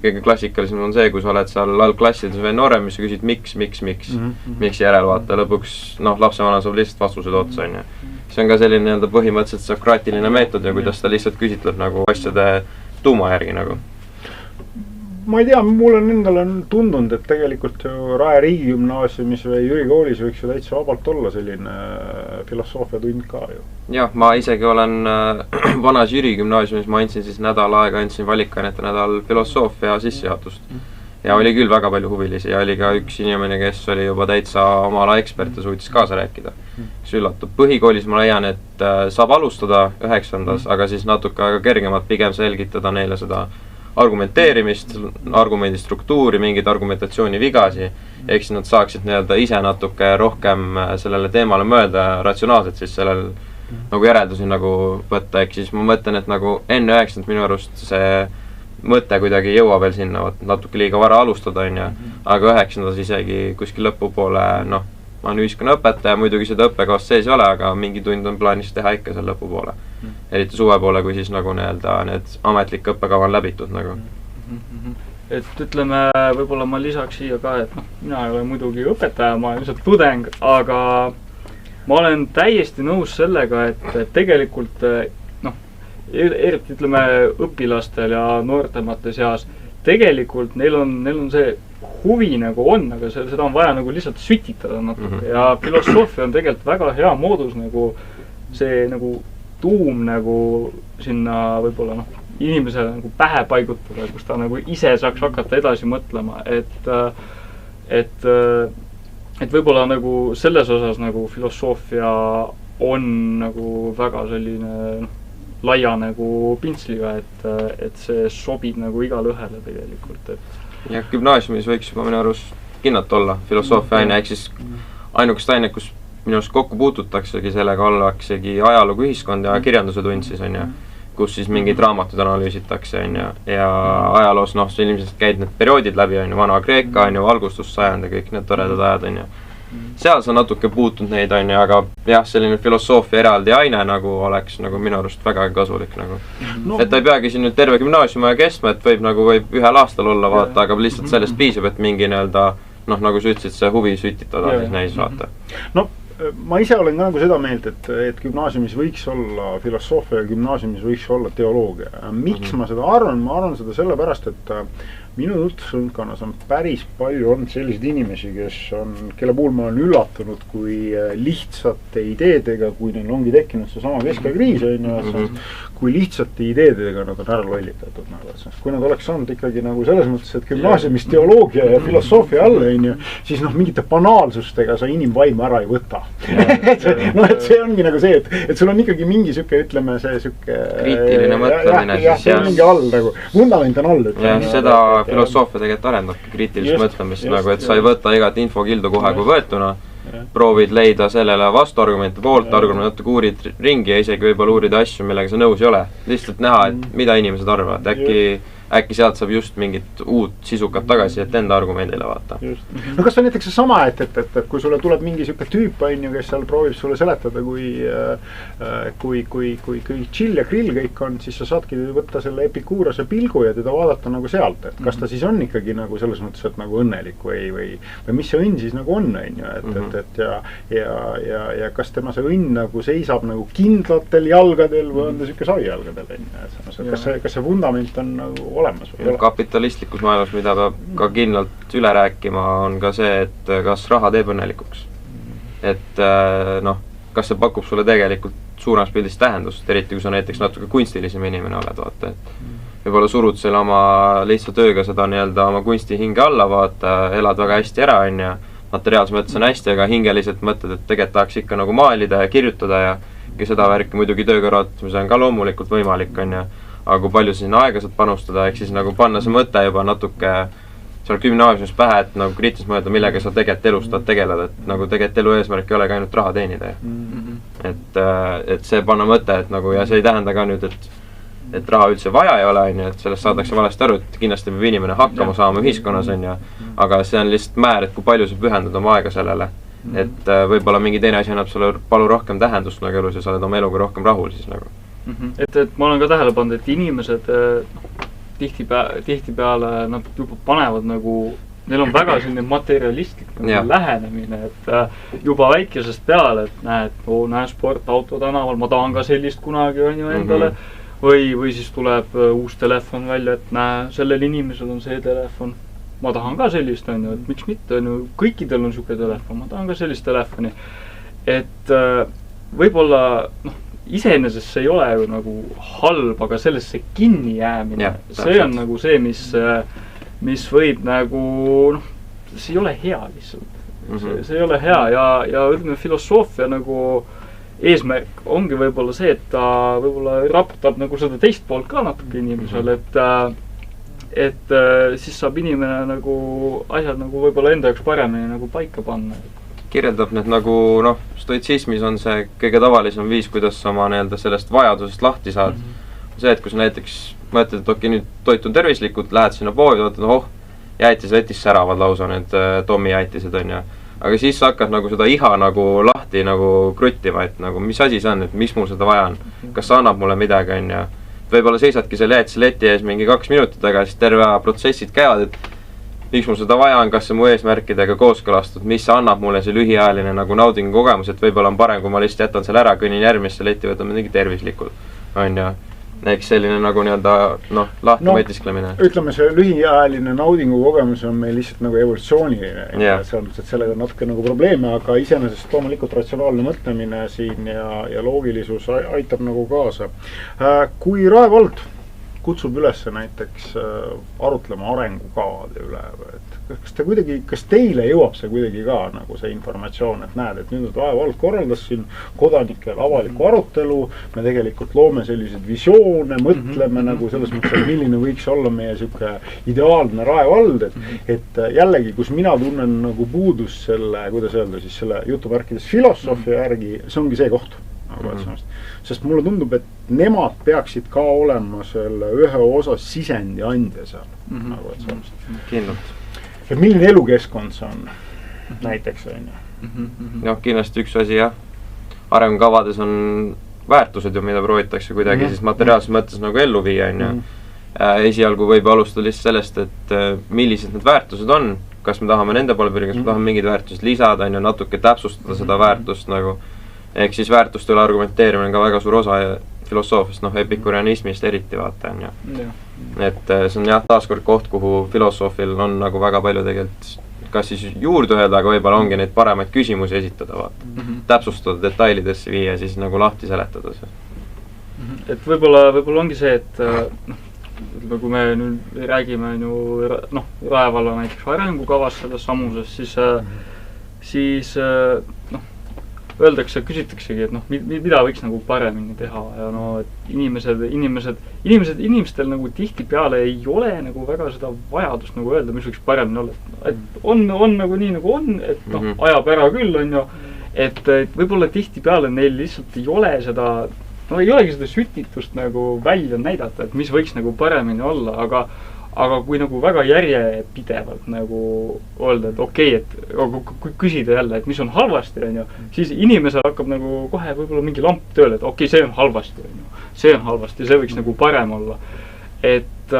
Kõige klassikalisem on see, kui sa oled seal algklassides või noorem, mis sa küsid miks järelvaata. Lõpuks, lapsevanem saab lihtsalt vastused otsa, on ju. See on ka selline nii-öelda põhimõtteliselt sokraatiline meetod ja kuidas ta lihtsalt küsitleb nagu asjade tuuma järgi nagu. Ma ei tea, mul on endal tundunud, et tegelikult ju Rae riigigümnaasiumis või Jüri koolis võiks ju täitsa vabalt olla selline filosoofia tund ka ju. Jah, ma isegi olen vanas Jüri gümnaasiumis, ma andsin siis nädal aega, andsin valikainete nädal filosoofia sissejuhatust. Ja oli küll väga palju huvilisi ja oli ka üks inimene, kes oli juba täitsa oma ala ekspert ja suutis kaasa rääkida. Kes üllatab. Põhikoolis ma leian, et saab alustada 9. aga siis natuke kergemalt pigem selgitada neile seda argumenteerimist, argumendi struktuuri, mingeid argumentatsiooni vigasi, ehk siis nad saaksid nii-öelda ise natuke rohkem sellele teemale mõelda ratsionaalselt siis sellel nagu järeldusi nagu võtta, ehk siis ma mõtlen, et nagu enne 9. minu arust see mõte kuidagi ei jõua veel sinna, natuke liiga vara alustada on ja, aga 9. isegi kuskil lõpupoole, ma olen ühiskonnaõpetaja, muidugi seda õppekavast sees ei ole, aga mingi tund on plaanis teha ikka seal lõpupoole. Eriti suve poole, kui siis nagu nii-öelda need ametlik õppekava on läbitud nagu. Et ütleme, võib-olla ma lisaks siia ka, et mina ei ole muidugi õpetaja, ma olen lihtsalt tudeng, aga ma olen täiesti nõus sellega, et tegelikult eriti ütleme õpilastel ja noortemate seas, tegelikult neil on see huvi nagu on, aga seda on vaja nagu lihtsalt sütitada natuke ja filosoofia on tegelikult väga hea moodus nagu see nagu tuum nagu sinna võib-olla inimesele nagu pähe paigutada, kus ta nagu ise saaks hakata edasi mõtlema, et võib-olla nagu selles osas nagu filosoofia on nagu väga selline laia nagu pintsliga, et see sobib nagu igale ühele tegelikult, Ja gümnaasiumis võiks juba minu arust kindlalt olla filosoofia aine, ehk siis ainukest aine, kus minu arust kokku puututaksegi sellega ollaksegi ajalugu ühiskond ja kirjanduse tund siis on ju, kus siis mingid raamatud analüüsitakse on ju, ja ajaloos see ilmselt käid need perioodid läbi on ju, Vana-Kreeka on ju, valgustussajand ja kõik need toredad ajad on ju. Seal sa natuke puutud neid on ju, aga jah, selline filosoofia eraldi aine nagu oleks nagu minu arust väga kasulik nagu. Et ta ei peagi siin nüüd terve gümnaasiumi aja kestma, et võib ühel aastal olla vaata, aga lihtsalt sellest piisab, et mingi nii-öelda nagu sa ütlesid, see huvi sütitada siis näis vaata. Ma ise olen ka nagu seda meelt, et gümnaasiumis võiks olla filosoofia ja gümnaasiumis võiks olla teoloogia. Miks ma seda arvan? Ma arvan seda sellepärast, et minu tutvusringkonnas on päris palju olnud selliseid inimesi, kelle puhul ma olen üllatunud, kui lihtsate ideedega, kui neil ongi tekkinud see sama keskajakriis, kui lihtsate ideedega nad on ära lollitatud. Kui nad oleks saanud ikkagi nagu selles mõttes, et gümnaasiumis teoloogia ja filosoofia alla, siis mingite banaalsustega sa inimvaimu ära ei võta. Et see ongi nagu see, et sul on ikkagi mingi süke, ütleme see süke kriitiline mõtlemine. Ja see on mingi all nagu, vundament on all. Ja seda filosoofia tegelikult arendabki kriitilist mõtlemist, nagu et sa ei võta igat infokildu kohe kui võetuna, proovid leida sellele vastuargumente, pooltargumente, natuke uurid ringi ja isegi võib-olla uurida asju, millega sa nõus ei ole. Lihtsalt näha, et mida inimesed arvavad, äkki sealt saab just mingit uut sisukat tagasi, et enda argumendile vaata. No kas on näiteks sama, et kui sulle tuleb mingi süke tüüp, kes seal proovib sulle seletada, kui chill ja grill kõik on, siis sa saadki võtta selle epikuurase pilgu ja teda vaadata nagu sealt, et kas ta siis on ikkagi nagu selles mõttes, et nagu õnnelik või mis see õnn siis nagu on, ja kas tema see õnn nagu seisab nagu kindlatel jalgadel või on ta süke savijalgadel, kas see vundament on nagu olemas või ole? Kapitalistlikus maailmas, mida peab ka kindlalt üle rääkima, on ka see, et kas raha teeb õnnelikuks. Et kas see pakub sulle tegelikult suuremas pildis tähendust, eriti kui sa näiteks natuke kunstilisem inimene oled, vaata, et võib-olla surud selle oma lihtsa tööga seda nii-öelda oma kunsti hinge alla, vaata, elad väga hästi ära, on ja materiaalse mõttes on hästi, aga hingeliselt mõtled, et tegelikult tahaks ikka nagu maalida ja kirjutada ja seda värki muidugi töökõrvalt, mis on ka loomulikult võimalik, on ja aga kui palju sinna aega saad panustada, ehk siis nagu panna see mõte juba natuke seal gümnaasiumis pähe, et nagu kriitiliselt mõelda, millega sa tegelikult elus tahad tegeleda, et nagu tegelikult elu eesmärk ei olegi ainult raha teenida. et see panna mõte, et nagu ja see ei tähenda ka nüüd, et raha üldse vaja ei ole, on ju, et sellest saadakse valesti aru, et kindlasti peab inimene hakkama saama ühiskonnas, on ju, aga see on lihtsalt määr, et kui palju sa pühendad oma aega sellele. Et võib-olla mingi teine asi annab sulle palju rohkem tähendust nagu elus ja sa oled oma eluga rohkem rahul siis nagu. Et ma olen ka tähele pannud, et inimesed tihtipeale nad juba panevad nagu, neil on väga selline materialistlik nagu lähenemine, et juba väikesest peale, et näe sportauto tänaval, ma tahan ka sellist kunagi on ju endale, või siis tuleb uus telefon välja, et näe, sellel inimesel on see telefon, ma tahan ka sellist on ju, et miks mitte on ju, kõikidel on siuke telefon, ma tahan ka sellist telefoni, et võib-olla iseenesest see ei ole ju nagu halb, aga sellesse kinni jäämine, see on nagu see, mis võib nagu, see ei ole hea lihtsalt. See ei ole hea ja ütleme filosoofia nagu eesmärk ongi võib-olla see, et ta võib-olla raputab nagu seda teist poolt ka natuke inimesel, et siis saab inimene nagu asjad nagu võib-olla enda jaoks paremini nagu paika panna. Kirjeldab need nagu, stoitsismis on see kõige tavalisem viis, kuidas sa oma sellest vajadusest lahti saad. See, et kui sa näiteks mõtled, et okei, nüüd toit on tervislikult, lähed sinna poodi, vaatad, jäätisletis säravad lausa need Tommi jäätised on ja. Aga siis sa hakkad nagu seda iha nagu lahti nagu kruttima, et nagu mis asi see on, et mis mul seda vaja on, kas sa annab mulle midagi on ja võib-olla seisadki selle jäätisleti ees mingi 2 minutit, aga siis terve protsessid käivad, et miks mul seda vaja on, kas see mu eesmärkidega kooskõlastud, mis annab mulle see lühiajaline nagu naudingu kogemus, et võib-olla on parem, kui ma lihtsalt jätan selle ära, kõnnin järgmisse leti, võtan midagi tervislikult, on ja. Eks selline nagu lahti mõtisklemine. Ütleme, see lühiajaline naudingu kogemus on meil lihtsalt nagu evolutsiooniline. Selles, et sellega on natuke nagu probleeme, aga iseenesest loomulikult ratsionaalne mõtlemine siin ja loogilisus aitab nagu kaasa. Kui Rae vald kutsub üles näiteks arutlema arengukavade üle, et kas teile jõuab see kuidagi ka nagu see informatsioon, et näed, et nüüd Rae vald korraldas siin kodanikel avaliku arutelu, me tegelikult loome selliseid visioone, mõtleme nagu selles mõttes, et milline võiks olla meie siuke ideaalne Rae vald, et jällegi, kus mina tunnen nagu puudus selle, kuidas öelda siis selle jutuvärkides filosoofia järgi, see ongi see koht. Sest mulle tundub, et nemad peaksid ka olema selle ühe osa sisendi andja seal. Kindlalt. Et milline elukeskkond see on näiteks on ju? Kindlasti üks asi jah. Arengukavades on väärtused ju, mida proovitakse kuidagi siis materiaalses mõttes nagu ellu viia on ju. Esialgu võib alustada lihtsalt sellest, et millised need väärtused on, kas me tahame nende poole pürgi, kas me tahame mingid väärtused lisada on ju, natuke täpsustada seda väärtust nagu. Ehk siis väärtuste üle argumenteerimine on ka väga suur osa filosoofiast, epikurianismist eriti vaata on ju. Et see on jah taaskord koht, kuhu filosoofil on nagu väga palju tegelikult kas siis juurde öelda, aga võib-olla ongi neid paremaid küsimusi esitada vaata. Täpsustada detailidesse viia ja siis nagu lahti seletada see. Et võib-olla ongi see, et kui me nüüd räägime Rae valla näiteks arengukavas selles samuses, siis öeldakse, küsitaksegi, et mida võiks nagu paremini teha ja et inimestel nagu tihti peale ei ole nagu väga seda vajadust nagu öelda, mis võiks paremini olla. Et on nagu nii nagu on, et ajab ära küll on ju, et võib-olla tihti peale neil lihtsalt ei ole seda, ei olegi seda sütitust nagu välja näidata, et mis võiks nagu paremini olla, aga kui nagu väga järjepidevalt nagu öelda, et okei, et kui küsida jälle, et mis on halvasti, on ju, siis inimesel hakkab nagu kohe võib-olla mingi lamp tööle, et okei, see on halvasti, on ju. See on halvasti, see võiks nagu parem olla. Et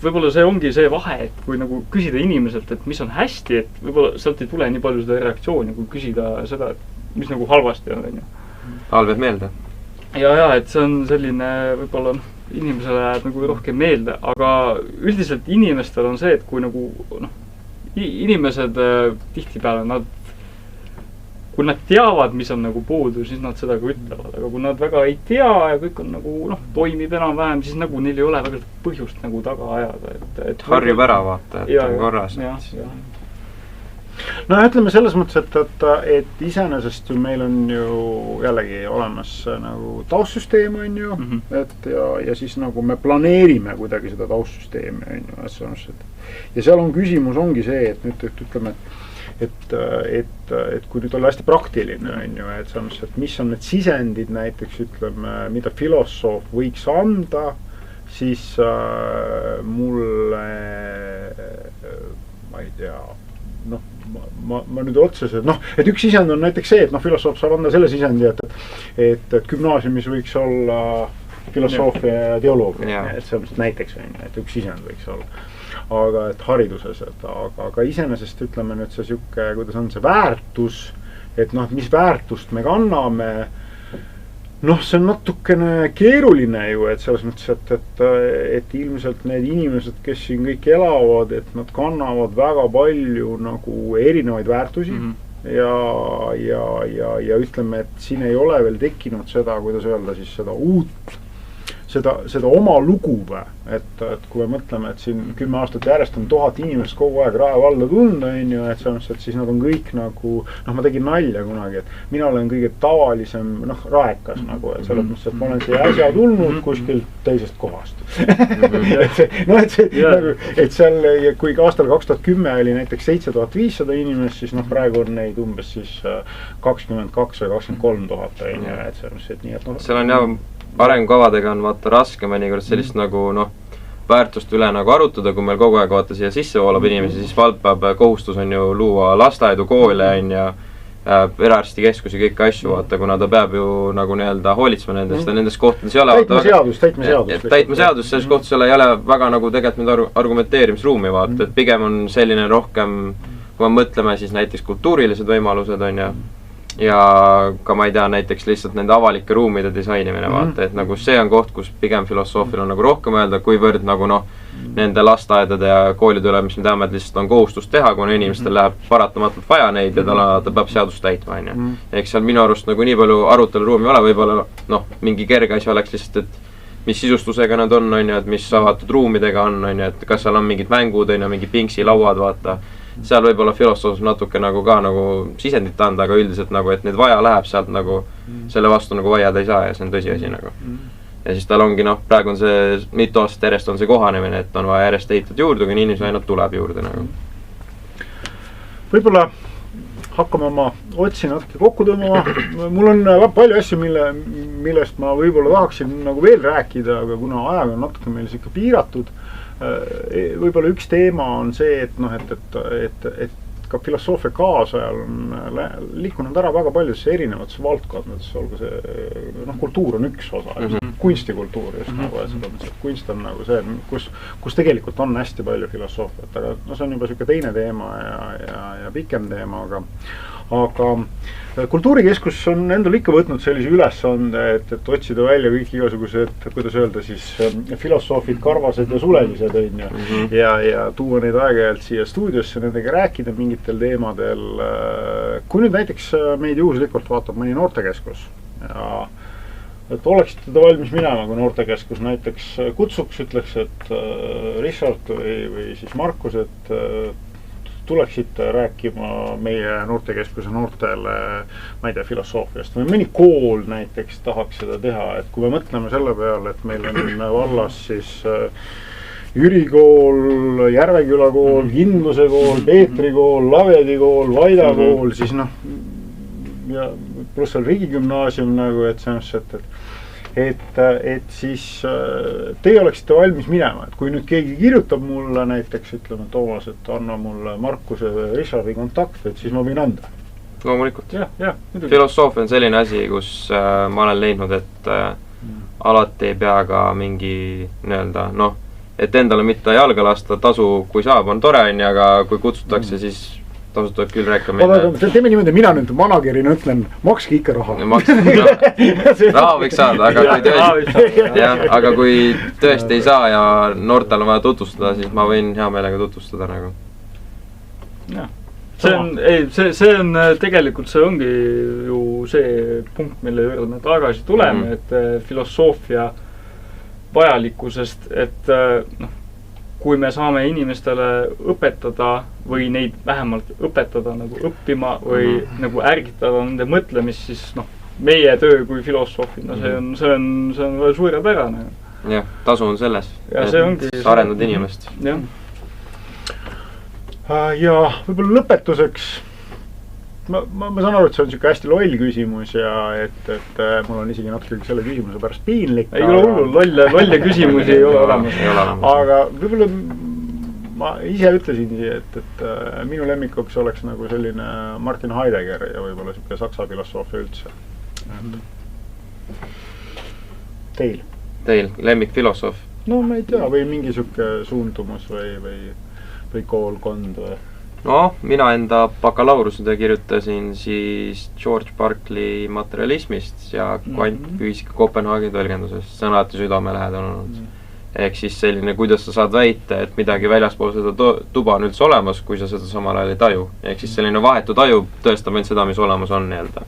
võib-olla see ongi see vahe, et kui nagu küsida inimeselt, et mis on hästi, et võib-olla sealt ei tule nii palju seda reaktsiooni, kui küsida seda, et mis nagu halvasti on ju. Halb jääb meelde. Ja, et see on selline võib-olla inimesele jääb nagu rohkem meelde, aga üldiselt inimestel on see, et kui nagu inimesed tihtipeale kui nad teavad, mis on nagu puudu, siis nad seda ka ütlevad, aga kui nad väga ei tea ja kõik on nagu toimib enam-vähem, siis nagu neil ei ole väga põhjust nagu taga ajada, et harjub ära vaata, et on korras. No ütleme selles mõttes, et iseenesest ju meil on ju jällegi olemas nagu taustsüsteem on ju, et ja siis nagu me planeerime kuidagi seda taustsüsteemi on ju, ja seal on küsimus ongi see, et nüüd ütleme, et kui nüüd olla hästi praktiline, on ju, et samas, et mis on need sisendid näiteks, ütleme, mida filosoof võiks anda, siis mulle, ma ei tea, noh, ma nüüd otseselt, noh, et üks sisend on näiteks see, et noh, filosoof saab anda selle sisendi, et gümnaasiumis võiks olla filosoofia ja teoloogia, et see on näiteks, et üks sisend võiks olla. Aga et hariduses, aga iseenesest ütleme nüüd see siuke, kuidas on see väärtus, et noh, mis väärtust me kanname, noh, see on natukene keeruline ju, et selles mõttes, et ilmselt need inimesed, kes siin kõik elavad, et nad kannavad väga palju nagu erinevaid väärtusi ja ütleme, et siin ei ole veel tekkinud seda, kuidas öelda siis seda uut, seda oma lugu või, et kui me mõtleme, et siin 10 aastat järjest on 1000 inimest kogu aeg Rae valda tunda, on ju, et selles mõttes, et siis nad on kõik nagu, noh, ma tegin nalja kunagi, et mina olen kõige tavalisem, noh, raekas nagu, et selles mõttes, et ma olen siia äsja tulnud kuskilt teisest kohast. et seal, kui aastal 2010 oli näiteks 7500 inimest, siis noh, praegu on neid umbes siis 22 või 23 000, on ju, et selles mõttes, et nii, et noh. Seal on jah, arengukavadega on vaata raske mõnikord sellist nagu noh, väärtust üle nagu arutada, kui meil kogu aeg vaata siia sisse voolab inimesi, siis vald peab, kohustus on ju luua lasteaidu, koole on ja perearstikeskusi, kõiki asju vaata, kuna ta peab ju nagu nii-öelda hoolitsema nendest ja nendest kohtades ei ole täitma seadust, selles kohtas ei ole väga nagu tegelikult argumenteerimisruumi vaata, et pigem on selline rohkem, kui me mõtleme siis näiteks kultuurilised võimalused on ja ka ma ei tea, näiteks lihtsalt nende avalike ruumide disainimine vaata, et nagu see on koht, kus pigem filosoofil on nagu rohkem öelda, kuivõrd nagu noh, nende lasteaedade ja koolide üle, mis me teame, et lihtsalt on kohustus teha, kuna inimestel läheb paratamatult vaja neid ja ta peab seadust täitma, on ju. Eks seal minu arust nagu nii palju aruteluruumi ole, võib-olla noh, mingi kerge asi oleks lihtsalt, et mis sisustusega nad on ju, et mis avatud ruumidega on ju, et kas seal on mingid mängud, on ju, mingi pingsi lauad, vaata. Seal võib-olla filosoof natuke nagu ka nagu sisendit anda, aga üldiselt nagu, et neid vaja läheb sealt nagu, selle vastu nagu vaiada ei saa ja see on tõsiasi nagu. Ja siis tal ongi noh, praegu on see, mitu aastat järjest on see kohanemine, et on vaja järjest ehitada juurde, kui inimesi ainult tuleb juurde nagu. Võib-olla hakkame oma otsi natuke kokku tõmbama. Mul on palju asju, millest ma võib-olla tahaksin nagu veel rääkida, aga kuna ajaga on natuke meil ikka piiratud, võib-olla üks teema on see, et noh, et ka filosoofia kaasajal on liikunud ära väga paljudesse erinevatesse valdkondadesse, olgu see, noh, kultuur on üks osa, kunstikultuur just nagu, et kunst on nagu see, kus tegelikult on hästi palju filosoofiat, aga no see on juba selline teine teema ja pikem teema, aga Kultuurikeskus on endal ikka võtnud sellise ülesande, et otsida välja kõik igasugused, kuidas öelda siis, filosoofid, karvased ja sulelised on ju, ja tuua neid aeg-ajalt siia stuudiosse, nendega rääkida mingitel teemadel. Kui nüüd näiteks meid juhuslikult vaatab mõni noortekeskus ja et oleksite ta valmis minema, kui noortekeskus näiteks kutsuks, ütleks, et Richard või siis Markus, et tuleksite rääkima meie noortekeskuse noortele, ma ei tea, filosoofiast või mõni kool näiteks tahaks seda teha, et kui me mõtleme selle peale, et meil on vallas siis Jüri kool, Järveküla kool, Kindluse kool, Peetri kool, Lavedi kool, Vaida kool, siis noh, ja pluss seal riigigümnaasium nagu, et see, et siis teie oleksite valmis minema, et kui nüüd keegi kirjutab mulle näiteks, ütleme Toomas, et anna mulle Markuse või Richardi kontakt, et siis ma võin anda. Loomulikult. Filosoofia on selline asi, kus ma olen leidnud, et alati ei pea ka mingi nii-öelda, noh, et endale mitte jalga lasta, tasu kui saab, on tore, aga kui kutsutakse, siis tasud tuleb küll rääkima minna. Teeme niimoodi, mina nüüd managerina ütlen, makski ikka raha. Raha võiks saada, aga kui tõesti ei saa ja noortel on vaja tutvustada, siis ma võin hea meelega tutvustada nagu. See on tegelikult, see ongi ju see punkt, mille juurde me tagasi tuleme, et filosoofia vajalikkusest, et noh, kui me saame inimestele õpetada või neid vähemalt õpetada nagu õppima või nagu ärgitada nende mõtlemist, siis noh, meie töö kui filosoofina, see on veel suurepärane. Jah, tasu on selles, et arendada inimest. Jah. Ja võib-olla lõpetuseks ma saan aru, et see on niisugune hästi loll küsimus ja et mul on isegi natuke selle küsimuse pärast piinlik. Ei ole hullu, lolle küsimusi ei ole olemas. Aga võib-olla ma ise ütlesingi, et minu lemmikuks oleks nagu selline Martin Heidegger ja võib-olla niisugune saksa filosoofia üldse. Teil lemmikfilosoof? No ma ei tea, või mingi niisugune suundumus või koolkond või? No, mina enda bakalaureuse kirjutasin siis George Berkeley materialismist ja kvantfüüsika Kopenhaageni tõlgendusest. See on alati südamelähedane olnud. Ehk siis selline, kuidas sa saad väita, et midagi väljaspool seda tuba on üldse olemas, kui sa seda samal ajal ei taju. Ehk siis selline vahetu taju tõestab ainult seda, mis olemas on nii-öelda.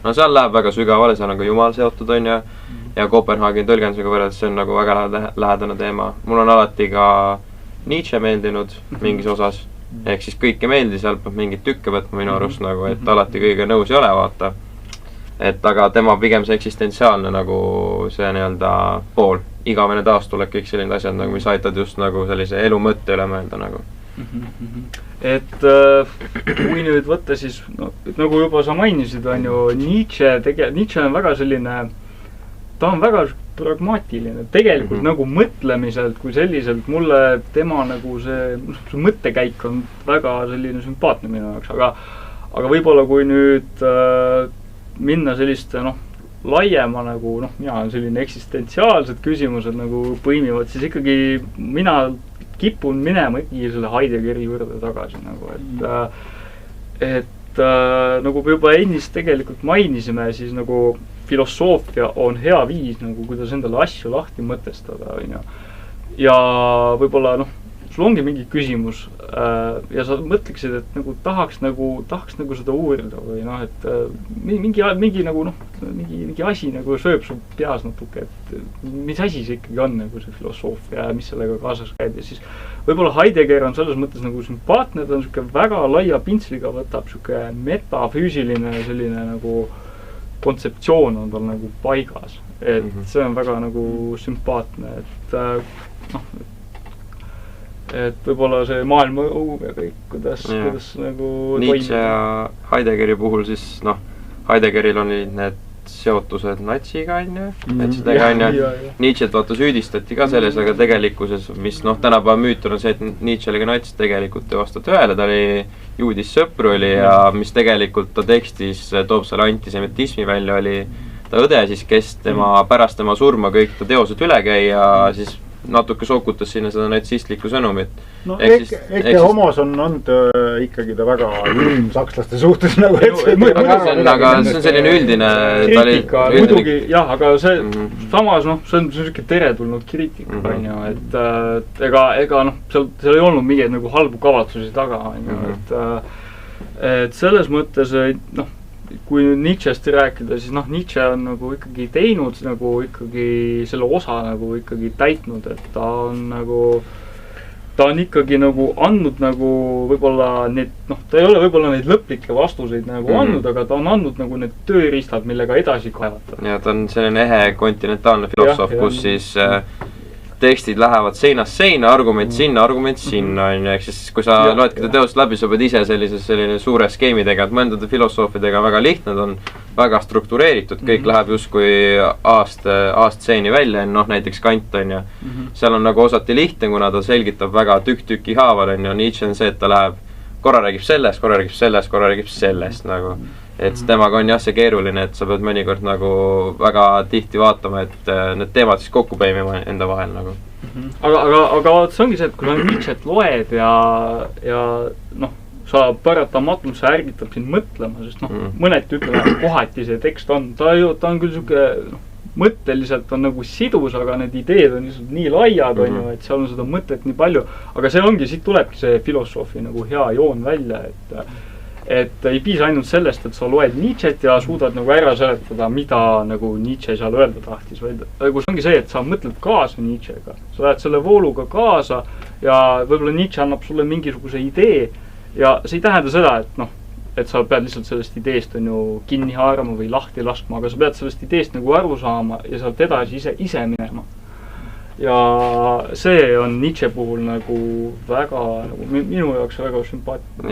No seal läheb väga sügavale, seal on ka Jumal seotud on ja Kopenhaageni tõlgendusega võrreldes see on nagu väga lähedane teema. Mul on alati ka Nietzsche meeldinud mingis osas. Ehk siis kõik ei meeldi, seal peab mingit tükke võtma minu arust nagu, et alati kõige nõus ei ole, vaata. Et aga tema pigem see eksistentsiaalne nagu see nii-öelda pool. Igavene taastulek, kõik selline asjad, nagu, mis aitad just nagu sellise elu mõtte üle mõelda nagu. Et kui nüüd võtta siis, no, nagu juba sa mainisid, on ju, Nietzsche on väga selline, ta on väga pragmaatiline, tegelikult nagu mõtlemiselt kui selliselt mulle tema nagu see mõttekäik on väga selline sümpaatne minu jaoks, aga võib-olla kui nüüd minna selliste laiema nagu mina on selline eksistentsiaalsed küsimused nagu põimivad, siis ikkagi mina kipun minema ikkagi selle Heideggeri juurde tagasi nagu, et nagu juba ennist tegelikult mainisime, siis nagu filosoofia on hea viis, nagu kuidas endale asju lahti mõtestada, on ju. Ja võib-olla, sul ongi mingi küsimus ja sa mõtleksid, et nagu tahaks nagu seda uurida või et mingi nagu mingi asi nagu sööb su peas natuke, et mis asi see ikkagi on nagu see filosoofia ja mis sellega kaasas käib ja siis võib-olla Heidegger on selles mõttes nagu sümpaatne, ta on niisugune väga laia pintsliga, võtab niisugune metafüüsiline selline nagu kontseptsioon on tal nagu paigas, et see on väga nagu sümpaatne, et võib-olla see maailma õu ja kõik, kuidas nagu Nietzsche ja Heideggeri puhul siis, Heideggeril on need seotused natsiga, et siis Nietzsche't vaata süüdistati ka selles, aga tegelikkuses, mis tänapäeva müüt on see, et Nietzsche oli ka nats tegelikult ei vasta tõele, ta oli juudis sõpru oli ja mis tegelikult ta tekstis toob selle antisemitismi välja, oli ta õde siis, kes pärast tema surma kõik ta teosed üle käi ja siis natuke sokutas sinna seda natsistlikku sõnumit. No Eke homos on olnud ikkagi ta väga ilm sakslaste suhtes nagu, aga see on selline üldine kriitika, muidugi jah, aga see samas see on selline teretulnud kriitika, et ega seal ei olnud mingeid nagu halbu kavatsusi taga, et selles mõttes kui nüüd Nietzsche'st rääkida, siis Nietzsche on nagu ikkagi teinud nagu ikkagi selle osa nagu ikkagi täitnud, et ta on ikkagi nagu andnud nagu võib-olla need, ta ei ole võib-olla neid lõplikke vastuseid nagu andnud, aga ta on andnud nagu need tööriistad, millega edasi kaevata. Ja ta on selline ehe kontinentaalne filosoof, kus siis tekstid lähevad seinast seina, argument sinna, ehk siis kui sa loedki ta teost läbi, sa pead ise selline suure skeemi tegema, et mõndade filosoofidega väga lihtne, ta on väga struktureeritud, kõik läheb justkui aast seeni välja, näiteks Kant on ja seal on nagu osati lihtne, kuna ta selgitab väga tükk-tüki haaval on ja Nietzsche on see, et ta läheb korra räägib sellest nagu. Et temaga on jah see keeruline, et sa pead mõnikord nagu väga tihti vaatama, et need teemad siis kokku peimima enda vahel nagu. Aga see ongi see, et kui sa Nietzsche't loed ja sa paratamatult see ärgitab sind mõtlema, sest mõneti ütleme, kohati see tekst on, ta on küll siuke mõtteliselt on nagu sidus, aga need ideed on lihtsalt nii laiad, on ju, et seal on seda mõtet nii palju, aga see ongi, siit tulebki see filosoofi nagu hea joon välja, et ei piisa ainult sellest, et sa loed Nietzsche't ja suudad nagu ära seletada, mida nagu Nietzsche seal öelda tahtis, vaid see ongi see, et sa mõtled kaasa Nietzschega, sa lähed selle vooluga kaasa ja võib-olla Nietzsche annab sulle mingisuguse idee ja see ei tähenda seda, et sa pead lihtsalt sellest ideest on ju kinni haarama või lahti laskma, aga sa pead sellest ideest nagu aru saama ja sealt edasi ise minema. ja see on Nietzsche puhul nagu väga, nagu minu jaoks väga sümpaatne.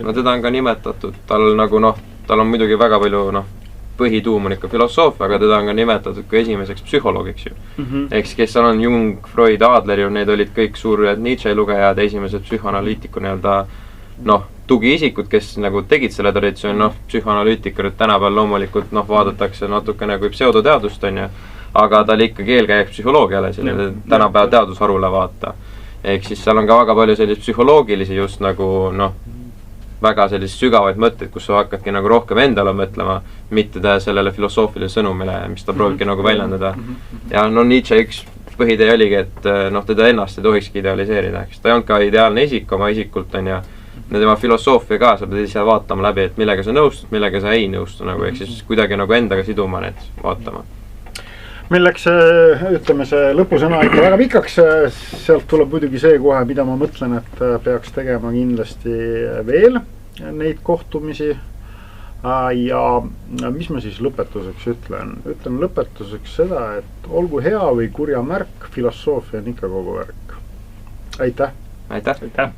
No teda on ka nimetatud, tal nagu noh, tal on muidugi väga palju noh, põhituum on ikka filosoofia, aga teda on ka nimetatud kui esimeseks psühholoogiks ju. Eks kes seal on Jung, Freud, Adler ju, need olid kõik suured Nietzsche lugejad, esimesed psühhoanalüütiku nii-öelda noh, tugiisikud, kes nagu tegid selle traditsiooni, noh, psühhoanalüütikurid tänapäeval loomulikult noh, vaadatakse natukene kui pseudoteadust on ju, aga ta oli ikkagi eelkäijaks psühholoogiale, selle tänapäeva teadusharule vaata. Ehk siis seal on ka väga palju selliseid psühholoogilisi just nagu noh, väga sellised sügavaid mõtteid, kus sa hakkadki nagu rohkem endale mõtlema, mitte sellele filosoofilise sõnumile, mis ta proovibki nagu väljendada. Ja no Nietzsche üks põhidee oligi, et noh, teda ennast ei tohikski idealiseerida, eks ta ei olnud ka ideaalne isik oma isikult on ja tema filosoofia ka, sa pead ise vaatama läbi, et millega sa nõustud, millega sa ei nõustu nagu, ehk siis kuidagi nagu endaga siduma need vaatama. Meil läks, ütleme, see lõpusõna ikka väga pikaks, sealt tuleb muidugi see kohe, mida ma mõtlen, et peaks tegema kindlasti veel neid kohtumisi. Ja mis ma siis lõpetuseks ütlen? Ütlen lõpetuseks seda, et olgu hea või kurja märk, filosoofia on ikka kogu värk. Aitäh! Aitäh!